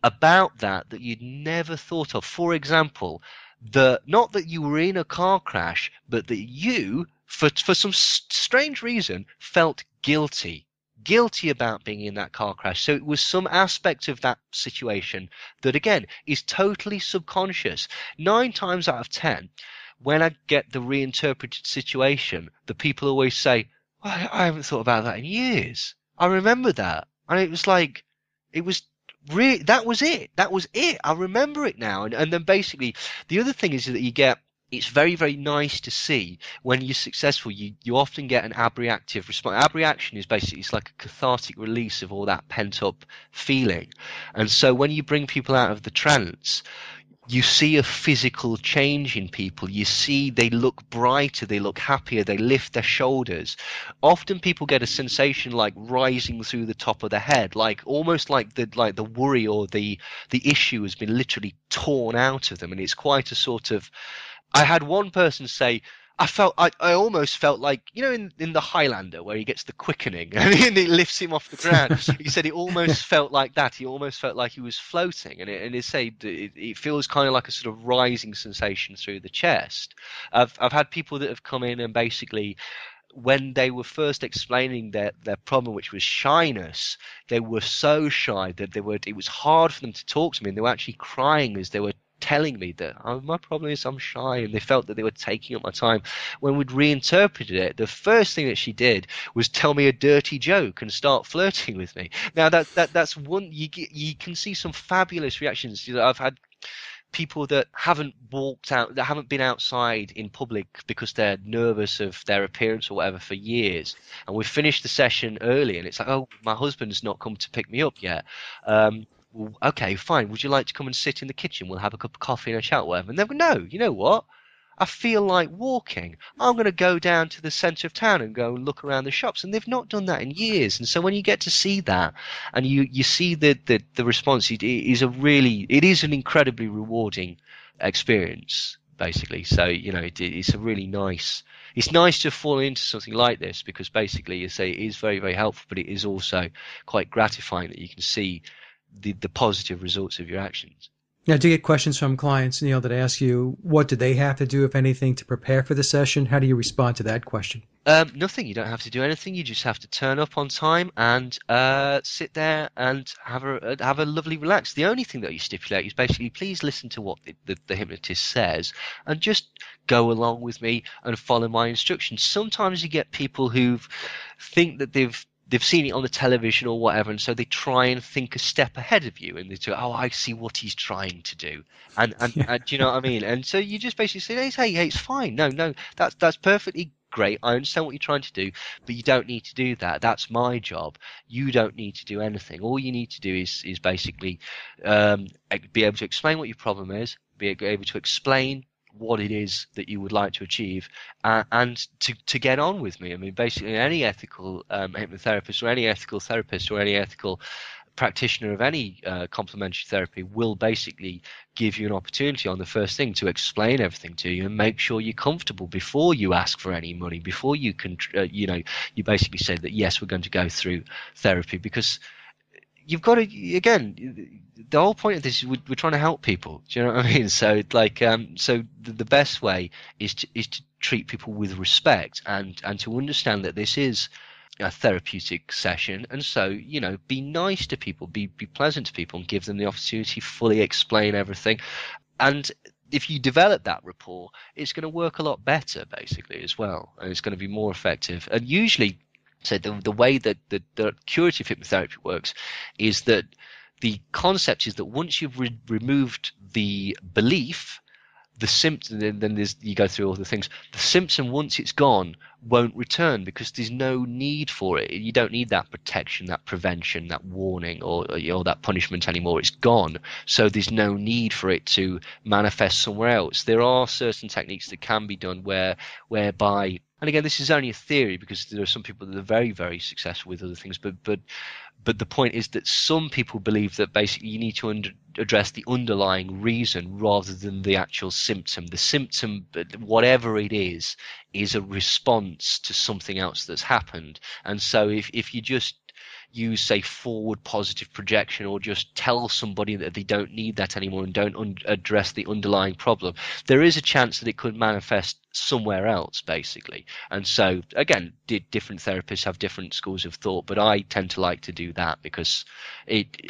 about that you'd never thought of. For example, not that you were in a car crash, but that you, for some strange reason, felt guilty about being in that car crash. So it was some aspect of that situation that, again, is totally subconscious. 9 times out of 10, when I get the reinterpreted situation, the people always say, I haven't thought about that in years. I remember that. And it was like, it was that was it. I remember it now. And then basically, the other thing is that you get it's very, very nice to see when you're successful. You often get an abreactive response. Abreaction is basically, it's like a cathartic release of all that pent up feeling. And so when you bring people out of the trance, you see a physical change in people. You see they look brighter, they look happier, they lift their shoulders. Often people get a sensation like rising through the top of the head, like almost like the worry or the issue has been literally torn out of them, and it's quite a sort of. I had one person say, I almost felt like, in the Highlander where he gets the quickening and it lifts him off the ground. He said it almost felt like that. He almost felt like he was floating, and he said it feels kind of like a sort of rising sensation through the chest. I've had people that have come in and basically, when they were first explaining their problem, which was shyness, they were so shy that it was hard for them to talk to me, and they were actually crying as they were telling me that, oh, my problem is I'm shy, and they felt that they were taking up my time. When we'd reinterpreted it, the first thing that she did was tell me a dirty joke and start flirting with me. Now that's one, you can see some fabulous reactions. I've had people that haven't walked out, that haven't been outside in public because they're nervous of their appearance or whatever for years, and we finished the session early, and it's like, oh, my husband's not come to pick me up yet. Well, okay, fine. Would you like to come and sit in the kitchen? We'll have a cup of coffee and a chat, whatever. And they go, no, you know what? I feel like walking. I'm going to go down to the centre of town and go and look around the shops. And they've not done that in years. And so when you get to see that, and you see the response, it is an incredibly rewarding experience, basically. So, it's a really nice. It's nice to fall into something like this because basically, you say, it is very, very helpful, but it is also quite gratifying that you can see the positive results of your actions. Now, do you get questions from clients, Neil, that ask you what do they have to do, if anything, to prepare for the session? How do you respond to that question? Nothing. You don't have to do anything. You just have to turn up on time and sit there and have a lovely relax. The only thing that you stipulate is basically, please listen to what the hypnotist says and just go along with me and follow my instructions. Sometimes you get people who think that they've seen it on the television or whatever, and so they try and think a step ahead of you, and they say, oh, I see what he's trying to do, and do you know what I mean? And so you just basically say, hey, it's fine. No, that's perfectly great. I understand what you're trying to do, but you don't need to do that. That's my job. You don't need to do anything. All you need to do is basically be able to explain what your problem is, be able to explain what it is that you would like to achieve, and to get on with me. I mean, basically, any ethical hypnotherapist or any ethical therapist or any ethical practitioner of any complementary therapy will basically give you an opportunity on the first thing to explain everything to you and make sure you're comfortable before you ask for any money, before you can, you basically say that, yes, we're going to go through therapy, because you've got to, again, the whole point of this is we're trying to help people. Do you know what I mean? So the best way is to treat people with respect and to understand that this is a therapeutic session, and so be nice to people, be pleasant to people, and give them the opportunity to fully explain everything. And if you develop that rapport, it's going to work a lot better, basically, as well, and it's going to be more effective. And usually, so the way that the curative hypnotherapy works is that the concept is that once you've removed the belief, the symptom, then you go through all the things. The symptom, once it's gone, won't return because there's no need for it. You don't need that protection, that prevention, that warning, or that punishment anymore. It's gone. So there's no need for it to manifest somewhere else. There are certain techniques that can be done whereby, and again, this is only a theory because there are some people that are very, very successful with other things, but the point is that some people believe that basically you need to address the underlying reason rather than the actual symptom. The symptom, whatever it is a response to something else that's happened. And so if you just use, say, forward positive projection, or just tell somebody that they don't need that anymore and don't address the underlying problem, there is a chance that it could manifest somewhere else, basically. And so, again, different therapists have different schools of thought, but I tend to like to do that because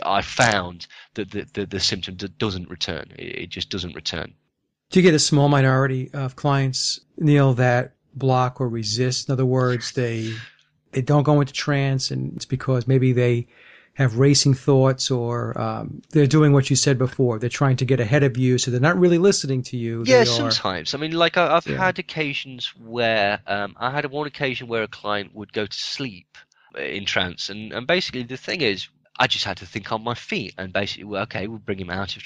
I found that the symptom doesn't return. It just doesn't return. Do you get a small minority of clients, Neil, that block or resist? In other words, they don't go into trance, and it's because maybe they have racing thoughts, or they're doing what you said before. They're trying to get ahead of you, so they're not really listening to you. Yeah, They are, sometimes. I mean, like I've yeah, had occasions where I had one occasion where a client would go to sleep in trance, and basically the thing is, I just had to think on my feet, and basically, well, okay, we'll bring him out of,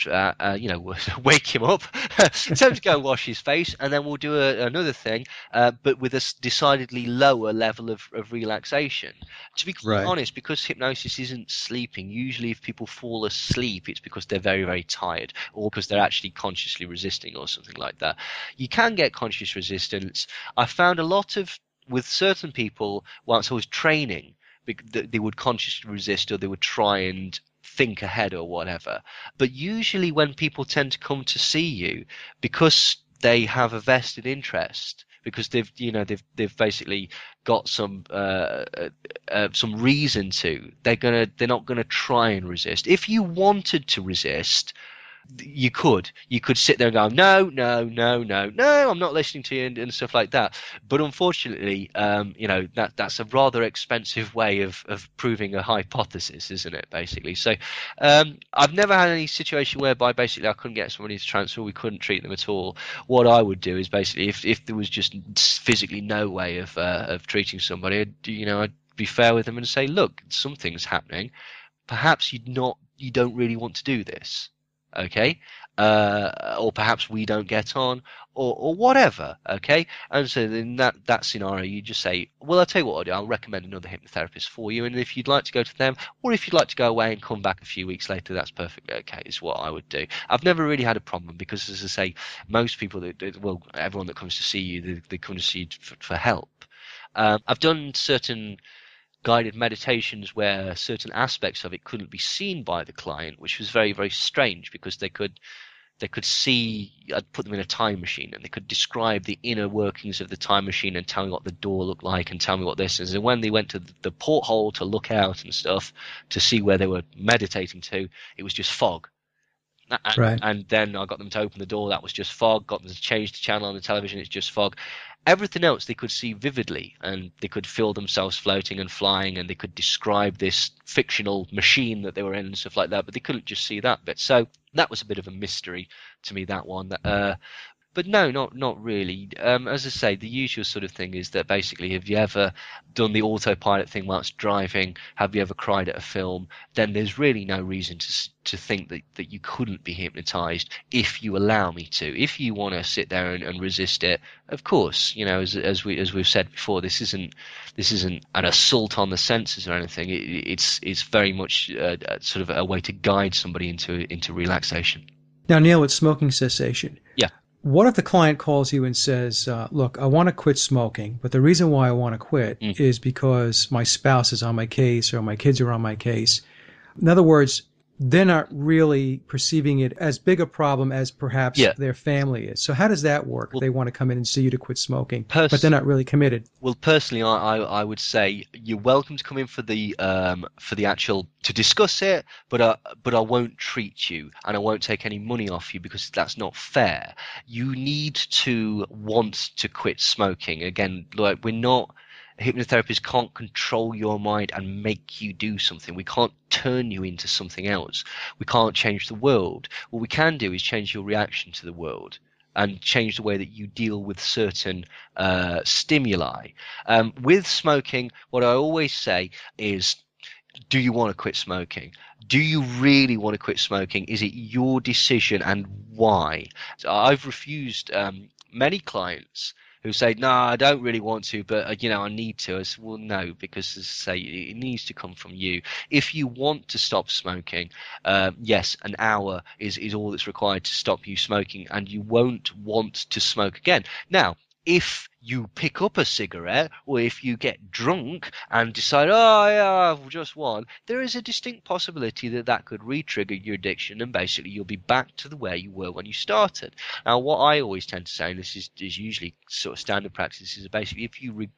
we'll wake him up, tell him to go and wash his face, and then we'll do another thing, but with a decidedly lower level of relaxation. To be quite right, honest, because hypnosis isn't sleeping, usually if people fall asleep, it's because they're very, very tired or because they're actually consciously resisting or something like that. You can get conscious resistance. I found a lot of, with certain people, once I was training, they would consciously resist or they would try and think ahead or whatever. But usually when people tend to come to see you, because they have a vested interest, because they've basically got some reason to, they're not gonna try and resist. If you wanted to resist, you could sit there and go, no, no, no, no, no, I'm not listening to you, and stuff like that. But unfortunately, that's a rather expensive way of proving a hypothesis, isn't it, basically? So I've never had any situation whereby basically I couldn't get somebody to transfer, we couldn't treat them at all. What I would do is basically, if there was just physically no way of treating somebody, I'd be fair with them and say, look, something's happening. Perhaps you don't really want to do this, okay? Or perhaps we don't get on, or whatever, okay? And so in that scenario, you just say, well, I'll tell you what I'll do. I'll recommend another hypnotherapist for you, and if you'd like to go to them, or if you'd like to go away and come back a few weeks later, that's perfectly okay, is what I would do. I've never really had a problem because, as I say, most people, everyone that comes to see you, they come to see you for help. I've done certain guided meditations where certain aspects of it couldn't be seen by the client, which was very, very strange because they could see. I'd put them in a time machine and they could describe the inner workings of the time machine and tell me what the door looked like and tell me what this is. And when they went to the porthole to look out and stuff to see where they were meditating to, it was just fog. right. And then I got them to open the door. That was just fog. Got them to change the channel on the television. It's just fog. Everything else they could see vividly, and they could feel themselves floating and flying, and they could describe this fictional machine that they were in and stuff like that. But they couldn't just see that bit. So that was a bit of a mystery to me, that one. But no, not really. As I say, the usual sort of thing is that basically, have you ever done the autopilot thing whilst driving? Have you ever cried at a film? Then there's really no reason to think that you couldn't be hypnotized if you allow me to. If you want to sit there and resist it, of course, as we've said before, this isn't an assault on the senses or anything. It's very much sort of a way to guide somebody into relaxation. Now, Neil, with smoking cessation, Yeah. what if the client calls you and says, look, I want to quit smoking, but the reason why I want to quit Mm. is because my spouse is on my case or my kids are on my case? In other words, they're not really perceiving it as big a problem as perhaps Yeah. their family is. So how does that work? Well, They want to come in and see you to quit smoking, but they're not really committed. Well, personally, I would say you're welcome to come in for the actual to discuss it, but I won't treat you and I won't take any money off you because that's not fair. You need to want to quit smoking. Again, like hypnotherapists can't control your mind and make you do something. We can't turn you into something else. We can't change the world. What we can do is change your reaction to the world and change the way that you deal with certain stimuli. With smoking, what I always say is, do you want to quit smoking? Do you really want to quit smoking? Is it your decision, and why? So I've refused many clients who say, no, I don't really want to, but I need to. I said, well, no, because as I say, it needs to come from you. If you want to stop smoking, yes, an hour is all that's required to stop you smoking, and you won't want to smoke again. Now, if you pick up a cigarette or if you get drunk and decide, oh yeah, I've just one, there is a distinct possibility that could re-trigger your addiction and basically you'll be back to the way you were when you started. Now, what I always tend to say, and this is usually sort of standard practice, is basically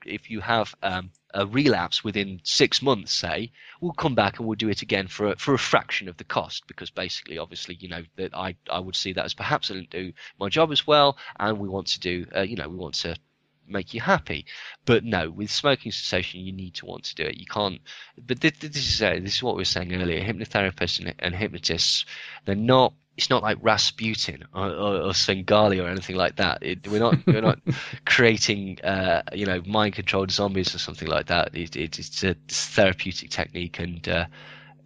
if you have a relapse within 6 months, say, we'll come back and we'll do it again for a fraction of the cost, because basically, obviously, that I would see that as perhaps I didn't do my job as well, and we want to do, we want to make you happy. But no, with smoking cessation, you need to want to do it. You can't. But this is what we were saying earlier. Hypnotherapists and hypnotists, they're not. It's not like Rasputin or Svengali or anything like that. We're not creating mind controlled zombies or something like that. It's a therapeutic technique, and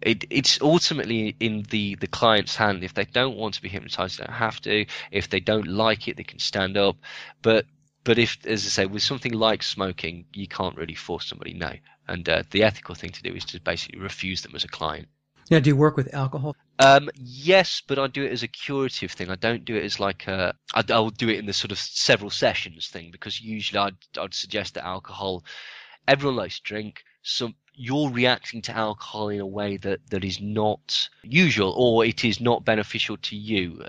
it's ultimately in the client's hand. If they don't want to be hypnotized, they don't have to. If they don't like it, they can stand up. But if, as I say, with something like smoking, you can't really force somebody, no. And the ethical thing to do is to basically refuse them as a client. Now, do you work with alcohol? Yes, but I do it as a curative thing. I don't do it as like I'll do it in the sort of several sessions thing, because usually I'd suggest that alcohol, everyone likes to drink. So you're reacting to alcohol in a way that is not usual, or it is not beneficial to you.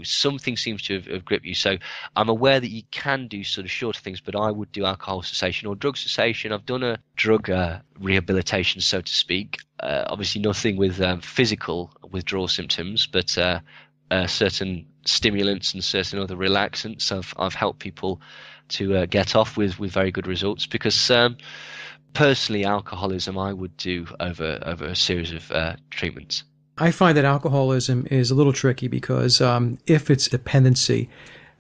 Something seems to have gripped you. So I'm aware that you can do sort of shorter things, but I would do alcohol cessation or drug cessation. I've done a drug rehabilitation, so to speak. Obviously nothing with physical withdrawal symptoms, but certain stimulants and certain other relaxants. I've helped people to get off with very good results, because personally, alcoholism I would do over a series of treatments. I find that alcoholism is a little tricky because if it's dependency,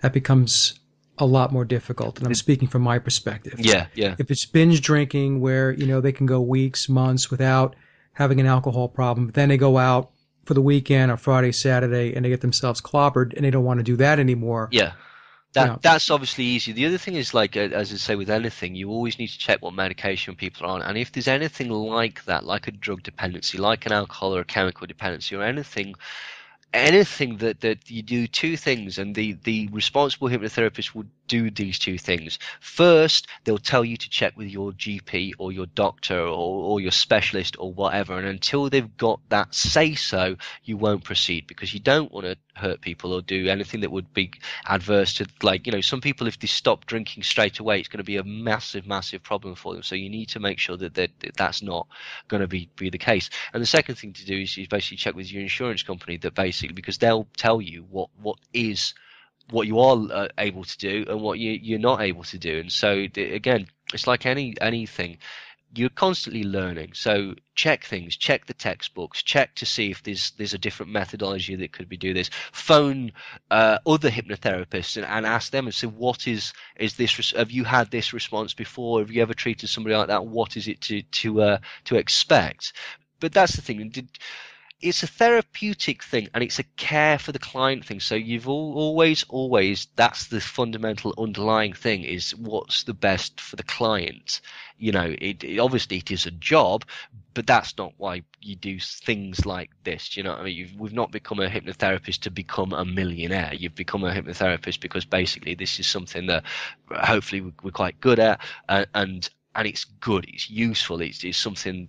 that becomes a lot more difficult. And I'm speaking from my perspective. Yeah. If it's binge drinking, where they can go weeks, months without having an alcohol problem, but then they go out for the weekend or Friday, Saturday, and they get themselves clobbered, and they don't want to do that anymore. Yeah. That's obviously easy. The other thing is, like, as I say with anything, you always need to check what medication people are on. And if there's anything like that, like a drug dependency, like an alcohol or a chemical dependency, or anything that you do two things, and the responsible hypnotherapist will do these two things. First, they'll tell you to check with your GP or your doctor or your specialist or whatever, and until they've got that say so, you won't proceed, because you don't want to hurt people or do anything that would be adverse to, like, some people, if they stop drinking straight away, it's going to be a massive problem for them. So you need to make sure that that's not going to be the case. And the second thing to do is basically check with your insurance company, that basically, because they'll tell you what you are able to do and what you're not able to do. And so again, it's like anything. You're constantly learning, so check things, check the textbooks, check to see if there's a different methodology that could be do this. Phone other hypnotherapists and ask them and say, what is this? Have you had this response before? Have you ever treated somebody like that? What is it to expect? But that's the thing. It's a therapeutic thing, and it's a care for the client thing. So you've always, that's the fundamental underlying thing, is what's the best for the client. It obviously it is a job, but that's not why you do things like this. You know what I mean? We've not become a hypnotherapist to become a millionaire. You've become a hypnotherapist because basically this is something that hopefully we're quite good at, and it's good, it's useful, it's something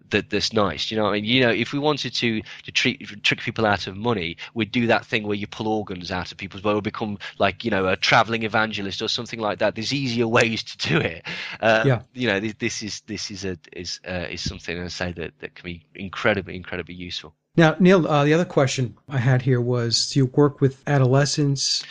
that's nice. You know what I mean? If we wanted to trick people out of money, we'd do that thing where you pull organs out of people's body, or become like, a traveling evangelist or something like that. There's easier ways to do it. This is something, I say, that can be incredibly useful. Now, Neil, the other question I had here was, do you work with adolescents?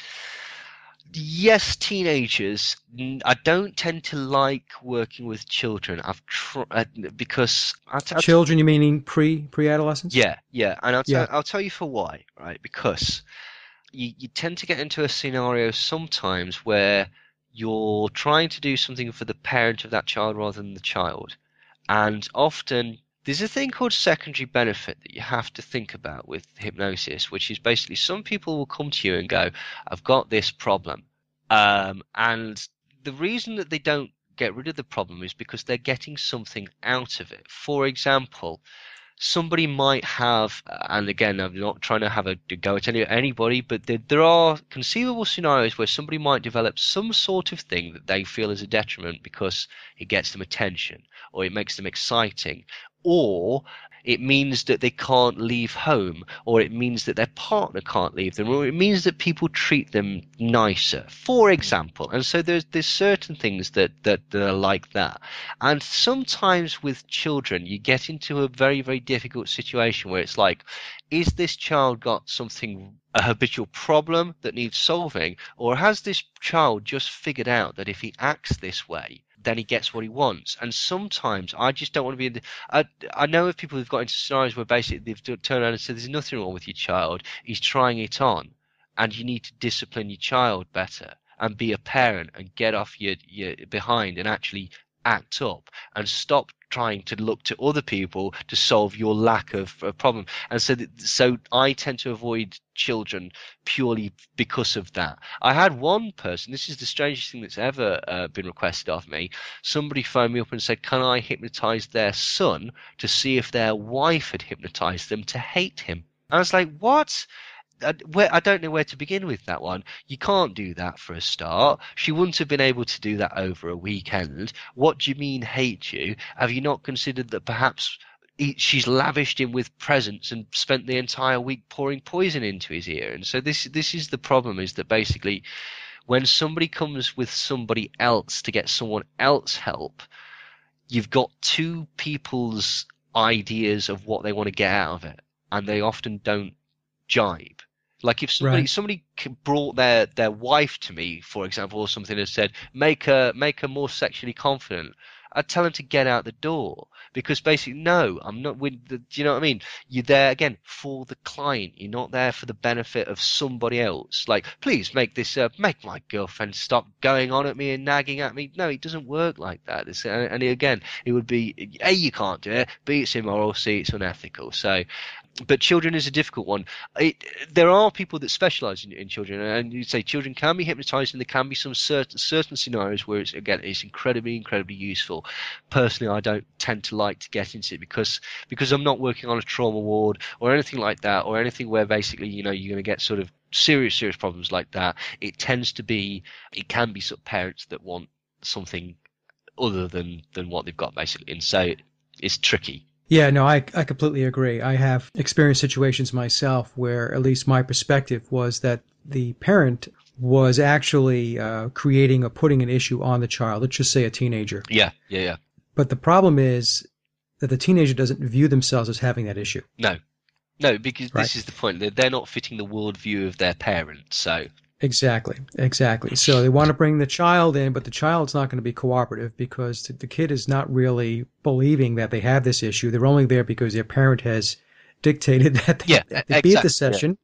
Yes, teenagers. I don't tend to like working with children. I've tried, because Children, you meaning pre-adolescents? Yeah, and I'll tell you for why, right? Because you tend to get into a scenario sometimes where you're trying to do something for the parent of that child rather than the child, and often there's a thing called secondary benefit that you have to think about with hypnosis, which is basically some people will come to you and go, I've got this problem. And the reason that they don't get rid of the problem is because they're getting something out of it. For example, somebody might have, and again, I'm not trying to have a go at anybody, but there are conceivable scenarios where somebody might develop some sort of thing that they feel is a detriment because it gets them attention, or it makes them exciting, or it means that they can't leave home, or it means that their partner can't leave them, or it means that people treat them nicer, for example. And so there's certain things that are like that. And sometimes with children, you get into a very, very difficult situation where it's like, is this child got something a habitual problem that needs solving, or has this child just figured out that if he acts this way, then he gets what he wants? And sometimes I just don't want to be in the, I know of people who've got into scenarios where basically they've turned around and said, there's nothing wrong with your child, he's trying it on, and you need to discipline your child better and be a parent and get off your behind and actually act up and stop trying to look to other people to solve your lack of problem. And so I tend to avoid children purely because of that. I had one person, this is the strangest thing that's ever been requested of me. Somebody phoned me up and said, can I hypnotize their son to see if their wife had hypnotized them to hate him? I was like, what? I don't know where to begin with that one. You can't do that for a start. She wouldn't have been able to do that over a weekend. What do you mean hate you? Have you not considered that perhaps she's lavished him with presents and spent the entire week pouring poison into his ear? And so this is the problem, is that basically when somebody comes with somebody else to get someone else help, you've got two people's ideas of what they want to get out of it, and they often don't jibe. Like if somebody brought their wife to me, for example, or something, and said, make her more sexually confident, I'd tell them to get out the door, because basically, no, I'm not with the, do you know what I mean? You're there again for the client. You're not there for the benefit of somebody else. Like, please make my girlfriend stop going on at me and nagging at me. No, it doesn't work like that. And again, it would be, A, you can't do it, B, it's immoral, C, it's unethical. So, but children is a difficult one. There are people that specialize in children, and you say children can be hypnotized, and there can be some certain scenarios where it's incredibly useful. Personally, I don't tend to like to get into it because I'm not working on a trauma ward or anything like that, or anything where basically you're going to get sort of serious problems like that. It can be sort of parents that want something other than what they've got basically, and so it's tricky. Yeah, no, I completely agree. I have experienced situations myself where at least my perspective was that the parent was actually creating or putting an issue on the child. Let's just say a teenager. Yeah. But the problem is that the teenager doesn't view themselves as having that issue. No, because right? This is the point. They're not fitting the worldview of their parents, so... Exactly. So they want to bring the child in, but the child's not going to be cooperative because the kid is not really believing that they have this issue. They're only there because their parent has dictated that they be at the session.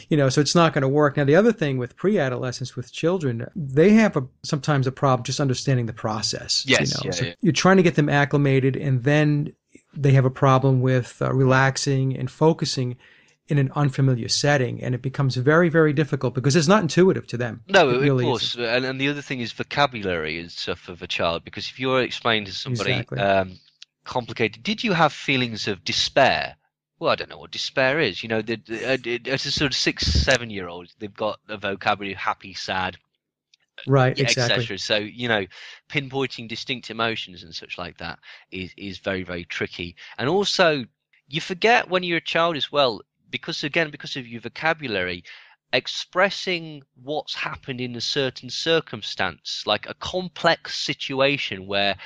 Yeah. So it's not going to work. Now, the other thing with pre-adolescents, with children, they have sometimes a problem just understanding the process. Yes. You're trying to get them acclimated, and then they have a problem with relaxing and focusing in an unfamiliar setting, and it becomes very, very difficult because it's not intuitive to them. No, really of course. And the other thing is vocabulary and stuff of a child, because if you're explaining to somebody complicated, did you have feelings of despair? Well, I don't know what despair is. As a sort of 6-7-year-old, they've got a vocabulary of happy, sad, right, exactly. etc. So pinpointing distinct emotions and such like that is very, very tricky. And also, you forget when you're a child as well, because of your vocabulary, expressing what's happened in a certain circumstance, like a complex situation where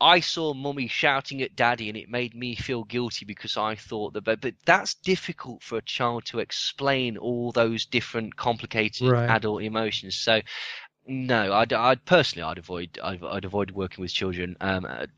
I saw mummy shouting at daddy and it made me feel guilty because I thought that, but that's difficult for a child to explain all those different complicated adult emotions. So no, I'd personally avoid working with children. And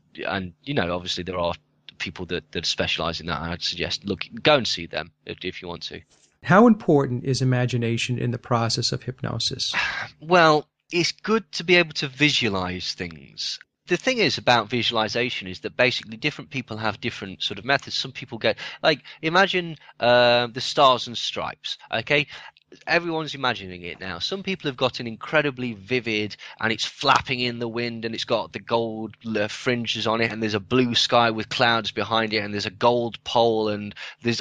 obviously there are people that specialize in that. I'd suggest go and see them if you want to. How important is imagination in the process of hypnosis? Well, it's good to be able to visualize things. The thing is about visualization is that basically different people have different sort of methods. Some people get, like, imagine the Stars and Stripes, okay? Everyone's imagining it now. Some people have got an incredibly vivid, and it's flapping in the wind, and it's got the gold fringes on it, and there's a blue sky with clouds behind it, and there's a gold pole, and there's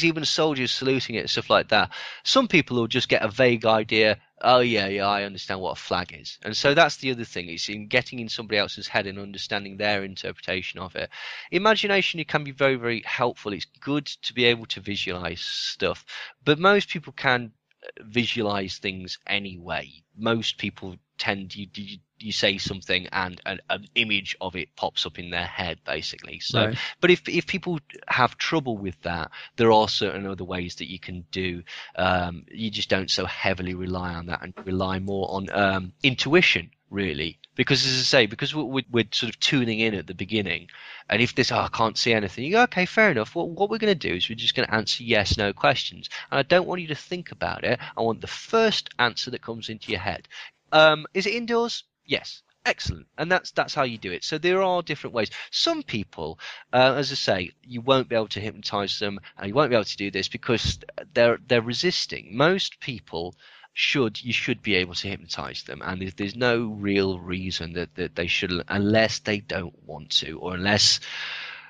even soldiers saluting it and stuff like that. Some people will just get a vague idea. Oh yeah, I understand what a flag is. And so that's the other thing, is in getting in somebody else's head and understanding their interpretation of it. Imagination, it can be very, very helpful. It's good to be able to visualize stuff, but most people can visualize things anyway. Most people tend, you say something and an image of it pops up in their head, basically. So, Right. but if people have trouble with that, there are certain other ways that you can do. You just don't so heavily rely on that and rely more on intuition, really. Because, as I say, because we're sort of tuning in at the beginning, and if this, I can't see anything, you go, okay, fair enough. What we're going to do is we're just going to answer yes, no questions. And I don't want you to think about it. I want the first answer that comes into your head. Is it indoors? Yes. Excellent. And that's how you do it. So there are different ways. Some people, as I say, you won't be able to hypnotize them, and you won't be able to do this because they're resisting. Most people you should be able to hypnotize them, and there's no real reason that they shouldn't, unless they don't want to, or unless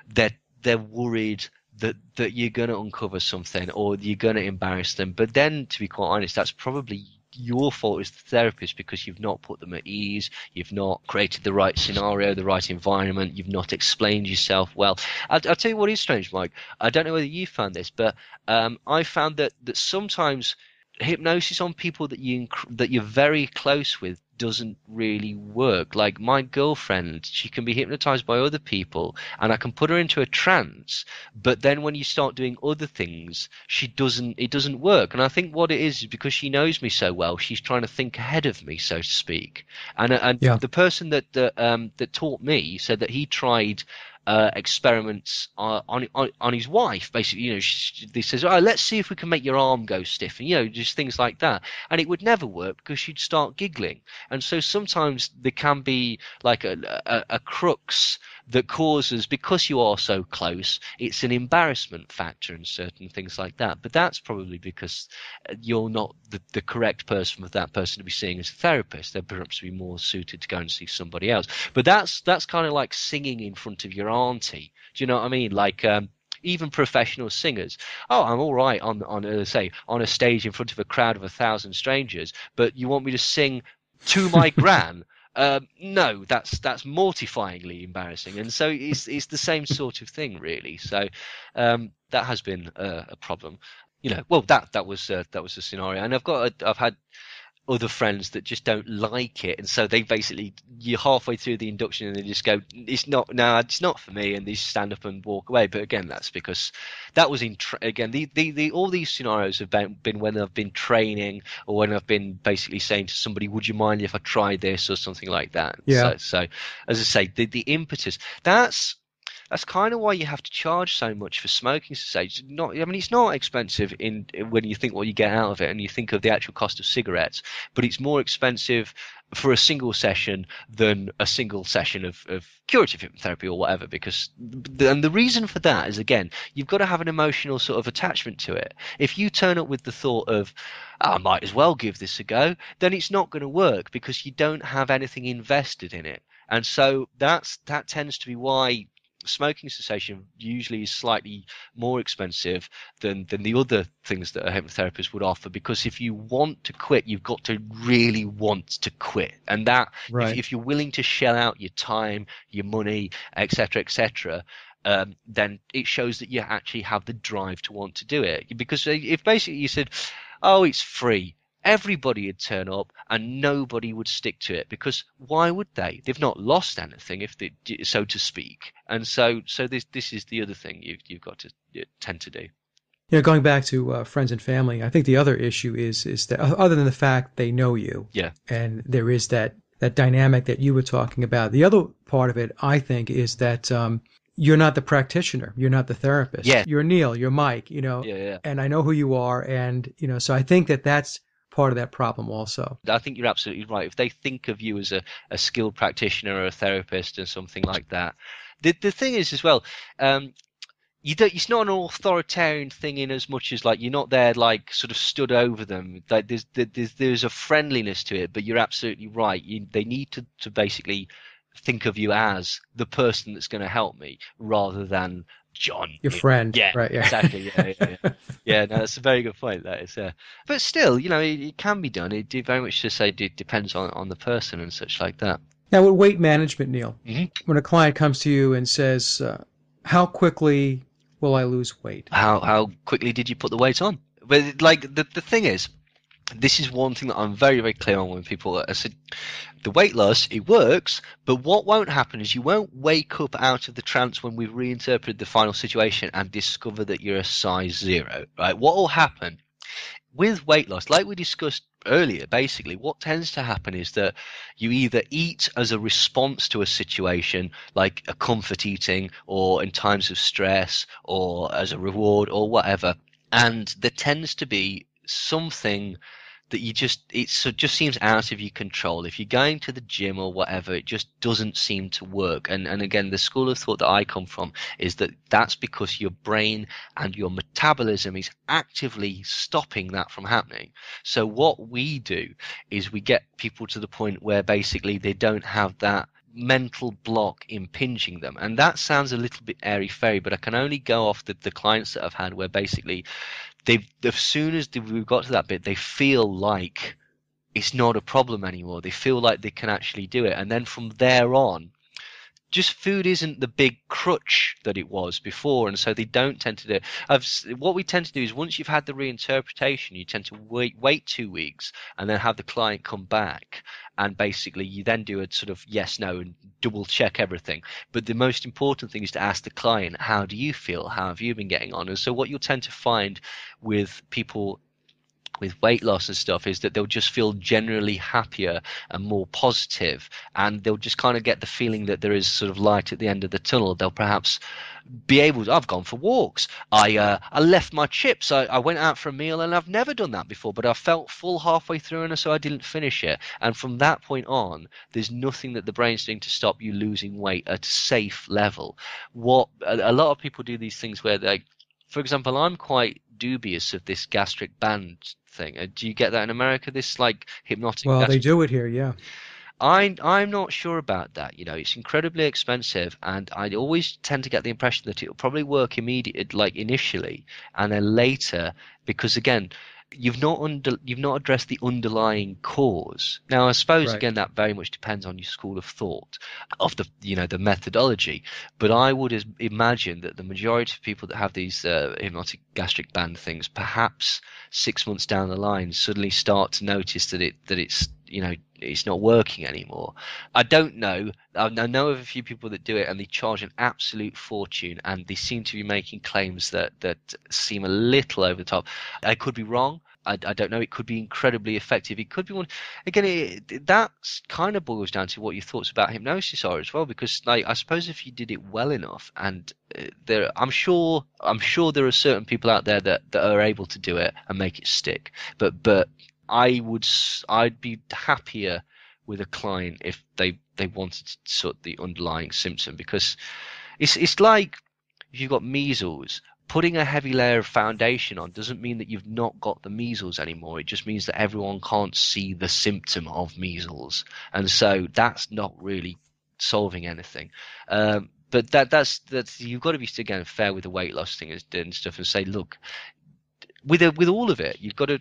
they're worried that you're going to uncover something or you're going to embarrass them. But then, to be quite honest, that's probably your fault as the therapist, because you've not put them at ease, you've not created the right scenario, the right environment, you've not explained yourself well. I'll tell you what is strange, Mike. I don't know whether you found this, but I found that sometimes hypnosis on people that you're very close with doesn't really work. Like my girlfriend, she can be hypnotized by other people, and I can put her into a trance, but then when you start doing other things, it doesn't work. And I think what it is because she knows me so well, she's trying to think ahead of me, so to speak. And Yeah. the person that taught me said that he tried experiments on his wife. Basically, they says, "Oh, let's see if we can make your arm go stiff," and just things like that. And it would never work because she'd start giggling. And so sometimes there can be like a crux that causes, because you are so close, it's an embarrassment factor and certain things like that. But that's probably because you're not the correct person for that person to be seeing as a therapist. They're perhaps be more suited to go and see somebody else. But that's kind of like singing in front of your auntie. Do you know what I mean? Like even professional singers. Oh, I'm all right on a stage in front of a crowd of 1,000 strangers, but you want me to sing to my gran? No, that's mortifyingly embarrassing. And so it's the same sort of thing, really. So that has been a problem. Well, that was the scenario. And I've had other friends that just don't like it, and so they basically, you're halfway through the induction and they just go, it's not for me, and they stand up and walk away. But again, that's because that was again, the all these scenarios have been when I've been training, or when I've been basically saying to somebody, would you mind if I tried this or something like that. Yeah. So as I say, the impetus, that's kind of why you have to charge so much for smoking cessation. It's not expensive when you think what you get out of it and you think of the actual cost of cigarettes, but it's more expensive for a single session than a single session of curative hypnotherapy or whatever. And the reason for that is, again, you've got to have an emotional sort of attachment to it. If you turn up with the thought of, I might as well give this a go, then it's not going to work because you don't have anything invested in it. And so that tends to be why smoking cessation usually is slightly more expensive than the other things that a hypnotherapist would offer, because if you want to quit, you've got to really want to quit. And that Right. if you're willing to shell out your time, your money, etc., then it shows that you actually have the drive to want to do it. Because if basically you said, oh, it's free, everybody would turn up and nobody would stick to it, because why would they? They've not lost anything, if they, so to speak. And so this is the other thing you've got to tend to do. Going back to friends and family, I think the other issue is that other than the fact they know you, Yeah. and there is that dynamic that you were talking about. The other part of it, I think, is that you're not the practitioner, you're not the therapist. Yeah. You're Neil, you're Mike, Yeah. and I know who you are, and so I think that's part of that problem also. I think you're absolutely right. If they think of you as a skilled practitioner or a therapist or something like that, the thing is as well, it's not an authoritarian thing in as much as like you're not there like sort of stood over them. Like there's a friendliness to it, but you're absolutely right. They need to basically think of you as the person that's going to help me, rather than John, Your friend. Yeah, Right. Yeah. exactly. Yeah. No, that's a very good point. That is, but still, it can be done. It very much just say it depends on the person and such like that. Now, with weight management, Neil, Mm-hmm. when a client comes to you and says, "How quickly will I lose weight?" How quickly did you put the weight on? But like the thing is, this is one thing that I'm very, very clear on when people, I said, the weight loss, it works, but what won't happen is you won't wake up out of the trance when we've reinterpreted the final situation and discover that you're a size 0, right? What will happen with weight loss, like we discussed earlier, basically what tends to happen is that you either eat as a response to a situation, like a comfort eating, or in times of stress, or as a reward, or whatever, and there tends to be something that just seems out of your control. If you're going to the gym or whatever, it just doesn't seem to work. And again, the school of thought that I come from is that that's because your brain and your metabolism is actively stopping that from happening. So what we do is we get people to the point where basically they don't have that mental block impinging them. And that sounds a little bit airy-fairy, but I can only go off the clients that I've had where basically as soon as we've got to that bit, they feel like it's not a problem anymore. They feel like they can actually do it. And then from there on, just food isn't the big crutch that it was before, and so they don't tend to do it. What we tend to do is once you've had the reinterpretation, you tend to wait 2 weeks and then have the client come back, and basically you then do a sort of yes, no, and double check everything. But the most important thing is to ask the client, how do you feel? How have you been getting on? And so what you'll tend to find with people with weight loss and stuff is that they'll just feel generally happier and more positive, and they'll just kind of get the feeling that there is sort of light at the end of the tunnel. They'll perhaps be able to, I've gone for walks, I left my chips, I went out for a meal, and I've never done that before, but I felt full halfway through and so I didn't finish it. And from that point on, there's nothing that the brain's doing to stop you losing weight at a safe level. What a lot of people do these things where they, for example, I'm quite dubious of this gastric band thing. Do you get that in America? This like hypnotic Well, they gastric. do it here, yeah. I'm not sure about that. It's incredibly expensive, and I always tend to get the impression that it'll probably work like initially, and then later, because again, you've not addressed the underlying cause. Now, I suppose Right. again that very much depends on your school of thought, of the methodology. But I would imagine that the majority of people that have these hypnotic gastric band things, perhaps 6 months down the line, suddenly start to notice that it's not working anymore. I don't know. I know of a few people that do it, and they charge an absolute fortune, and they seem to be making claims that seem a little over the top. I could be wrong. I don't know. It could be incredibly effective. It could be one. Again, that kind of boils down to what your thoughts about hypnosis are as well. Because, like, I suppose if you did it well enough, and I'm sure there are certain people out there that are able to do it and make it stick. But I'd be happier with a client if they wanted to sort the underlying symptom, because it's like if you've got measles, putting a heavy layer of foundation on doesn't mean that you've not got the measles anymore. It just means that everyone can't see the symptom of measles, and so that's not really solving anything. But that's you've got to be again fair with the weight loss thing and stuff, and say, look, with all of it, you've got to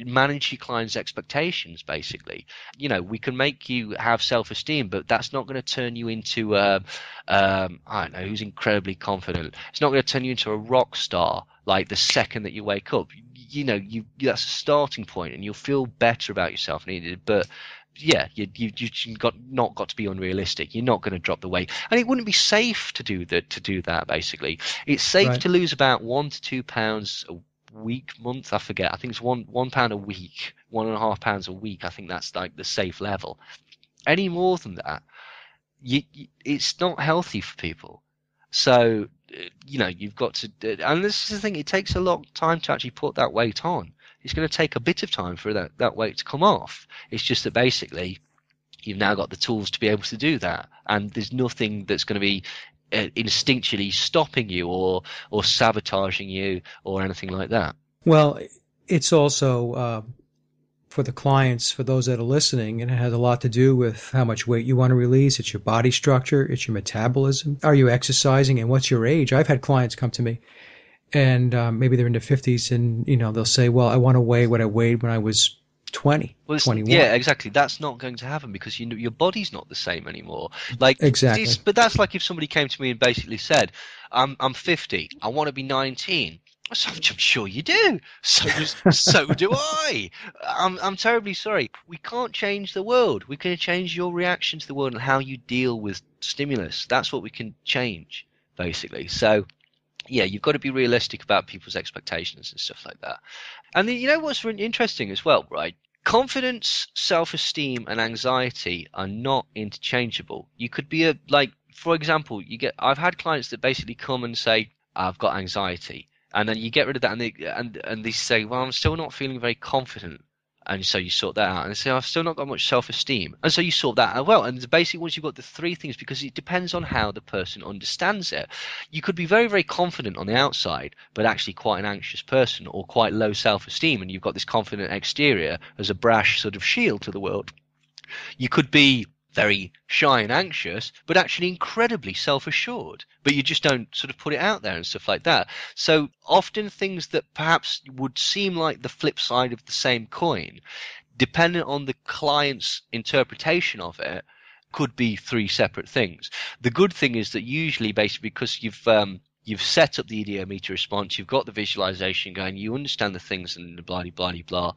manage your client's expectations. Basically, we can make you have self-esteem, but that's not going to turn you into I don't know, who's incredibly confident. It's not going to turn you into a rock star like the second that you wake up. That's a starting point, and you'll feel better about yourself. But yeah, you've not got to be unrealistic. You're not going to drop the weight, and it wouldn't be safe to do that. Basically, it's safe Right. to lose about 1 to 2 pounds a month. I forget. I think it's one pound a week, 1.5 pounds a week. I think that's like the safe level. Any more than that, it's not healthy for people. So you've got to, and this is the thing. It takes a long time to actually put that weight on. It's going to take a bit of time for that weight to come off. It's just that basically you've now got the tools to be able to do that, and there's nothing that's going to be instinctually stopping you or sabotaging you or anything like that. Well, it's also for the clients, for those that are listening, and it has a lot to do with how much weight you want to release. It's your body structure, it's your metabolism. Are you exercising, and what's your age? I've had clients come to me, and maybe they're in their 50s, and they'll say, well, I want to weigh what I weighed when I was 20, Well, 21. yeah, exactly. That's not going to happen because your body's not the same anymore. Like, Exactly. but that's like if somebody came to me and basically said, "I'm 50. I want to be 19." So I'm sure you do. So do I. I'm terribly sorry. We can't change the world. We can change your reaction to the world and how you deal with stimulus. That's what we can change, basically. So yeah, you've got to be realistic about people's expectations and stuff like that. And then, you know what's really interesting as well, right? Confidence, self-esteem, and anxiety are not interchangeable. You could be for example, I've had clients that basically come and say, "I've got anxiety," and then you get rid of that, and they say, "Well, I'm still not feeling very confident." And so you sort that out, and they say, "I've still not got much self-esteem," and so you sort that out. Well, and basically once you've got the three things, because it depends on how the person understands it. You could be very, very confident on the outside, but actually quite an anxious person, or quite low self-esteem, and you've got this confident exterior as a brash sort of shield to the world. You could be very shy and anxious, but actually incredibly self-assured, but you just don't sort of put it out there and stuff like that. So often things that perhaps would seem like the flip side of the same coin, depending on the client's interpretation of it, could be three separate things. The good thing is that usually, basically, because you've set up the ideometer response, you've got the visualization going, you understand the things and the blah blah blah blah.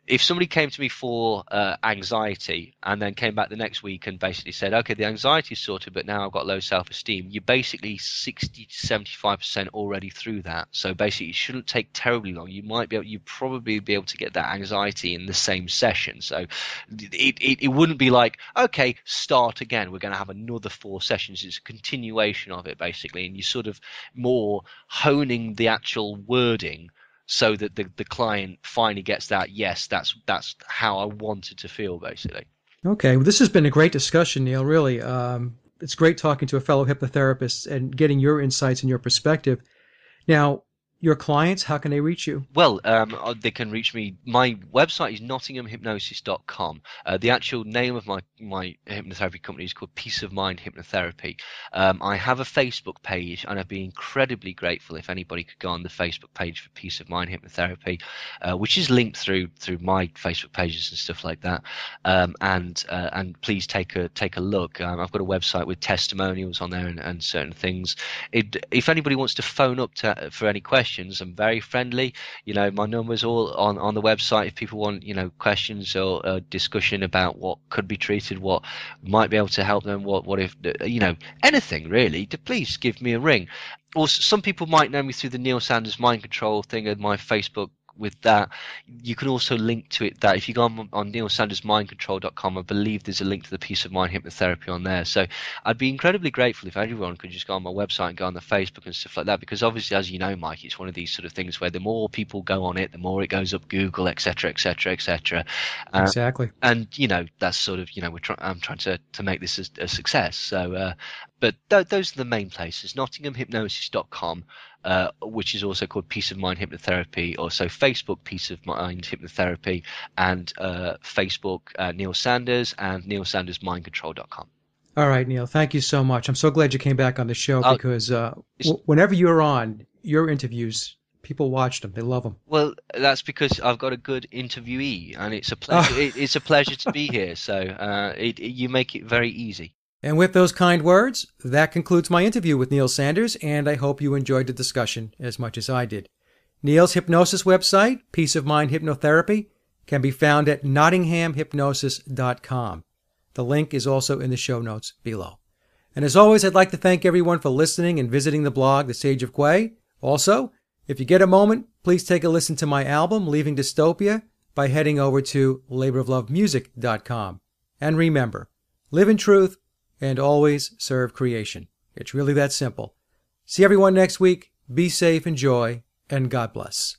If somebody came to me for anxiety and then came back the next week and basically said, okay, the anxiety is sorted, but now I've got low self-esteem, you're basically 60 to 75% already through that. So basically it shouldn't take terribly long. You probably be able to get that anxiety in the same session. So it wouldn't be like, okay, start again. We're going to have another 4 sessions. It's a continuation of it basically. And you're sort of more honing the actual wording so that the client finally gets that, yes, that's how I wanted to feel, basically. Okay, well, this has been a great discussion, Neil, really. It's great talking to a fellow hypnotherapist and getting your insights and your perspective. Now, your clients, how can they reach you? Well, they can reach me. My website is nottinghamhypnosis.com. The actual name of my hypnotherapy company is called Peace of Mind Hypnotherapy. I have a Facebook page, and I'd be incredibly grateful if anybody could go on the Facebook page for Peace of Mind Hypnotherapy, which is linked through my Facebook pages and stuff like that. And please take a look. I've got a website with testimonials on there and certain things. If anybody wants to phone up for any questions, I'm very friendly. My number's all on the website. If people want, questions or discussion about what could be treated, what might be able to help them, what if, anything really, to please give me a ring. Also, some people might know me through the Neil Sanders Mind Control thing and my Facebook. With that, you can also link to it that if you go on neilsandersmindcontrol.com, I believe there's a link to the Peace of Mind Hypnotherapy on there. So I'd be incredibly grateful if everyone could just go on my website and go on the Facebook and stuff like that, because obviously, as you know, Mike, it's one of these sort of things where the more people go on it, the more it goes up Google, etc., etc., etc. Exactly. And that's sort of I'm trying to make this a success. So but those are the main places: nottinghamhypnosis.com, which is also called Peace of Mind Hypnotherapy, also Facebook Peace of Mind Hypnotherapy, and Facebook Neil Sanders, and neilsandersmindcontrol.com. All right, Neil, thank you so much. I'm so glad you came back on the show because whenever you're on, your interviews, people watch them. They love them. Well, that's because I've got a good interviewee, and it's a pleasure. It's a pleasure to be here. So you make it very easy. And with those kind words, that concludes my interview with Neil Sanders, and I hope you enjoyed the discussion as much as I did. Neil's hypnosis website, Peace of Mind Hypnotherapy, can be found at nottinghamhypnosis.com. The link is also in the show notes below. And as always, I'd like to thank everyone for listening and visiting the blog, The Sage of Quay. Also, if you get a moment, please take a listen to my album, Leaving Dystopia, by heading over to laboroflovemusic.com. And remember, live in truth and always serve creation. It's really that simple. See everyone next week. Be safe, enjoy, and God bless.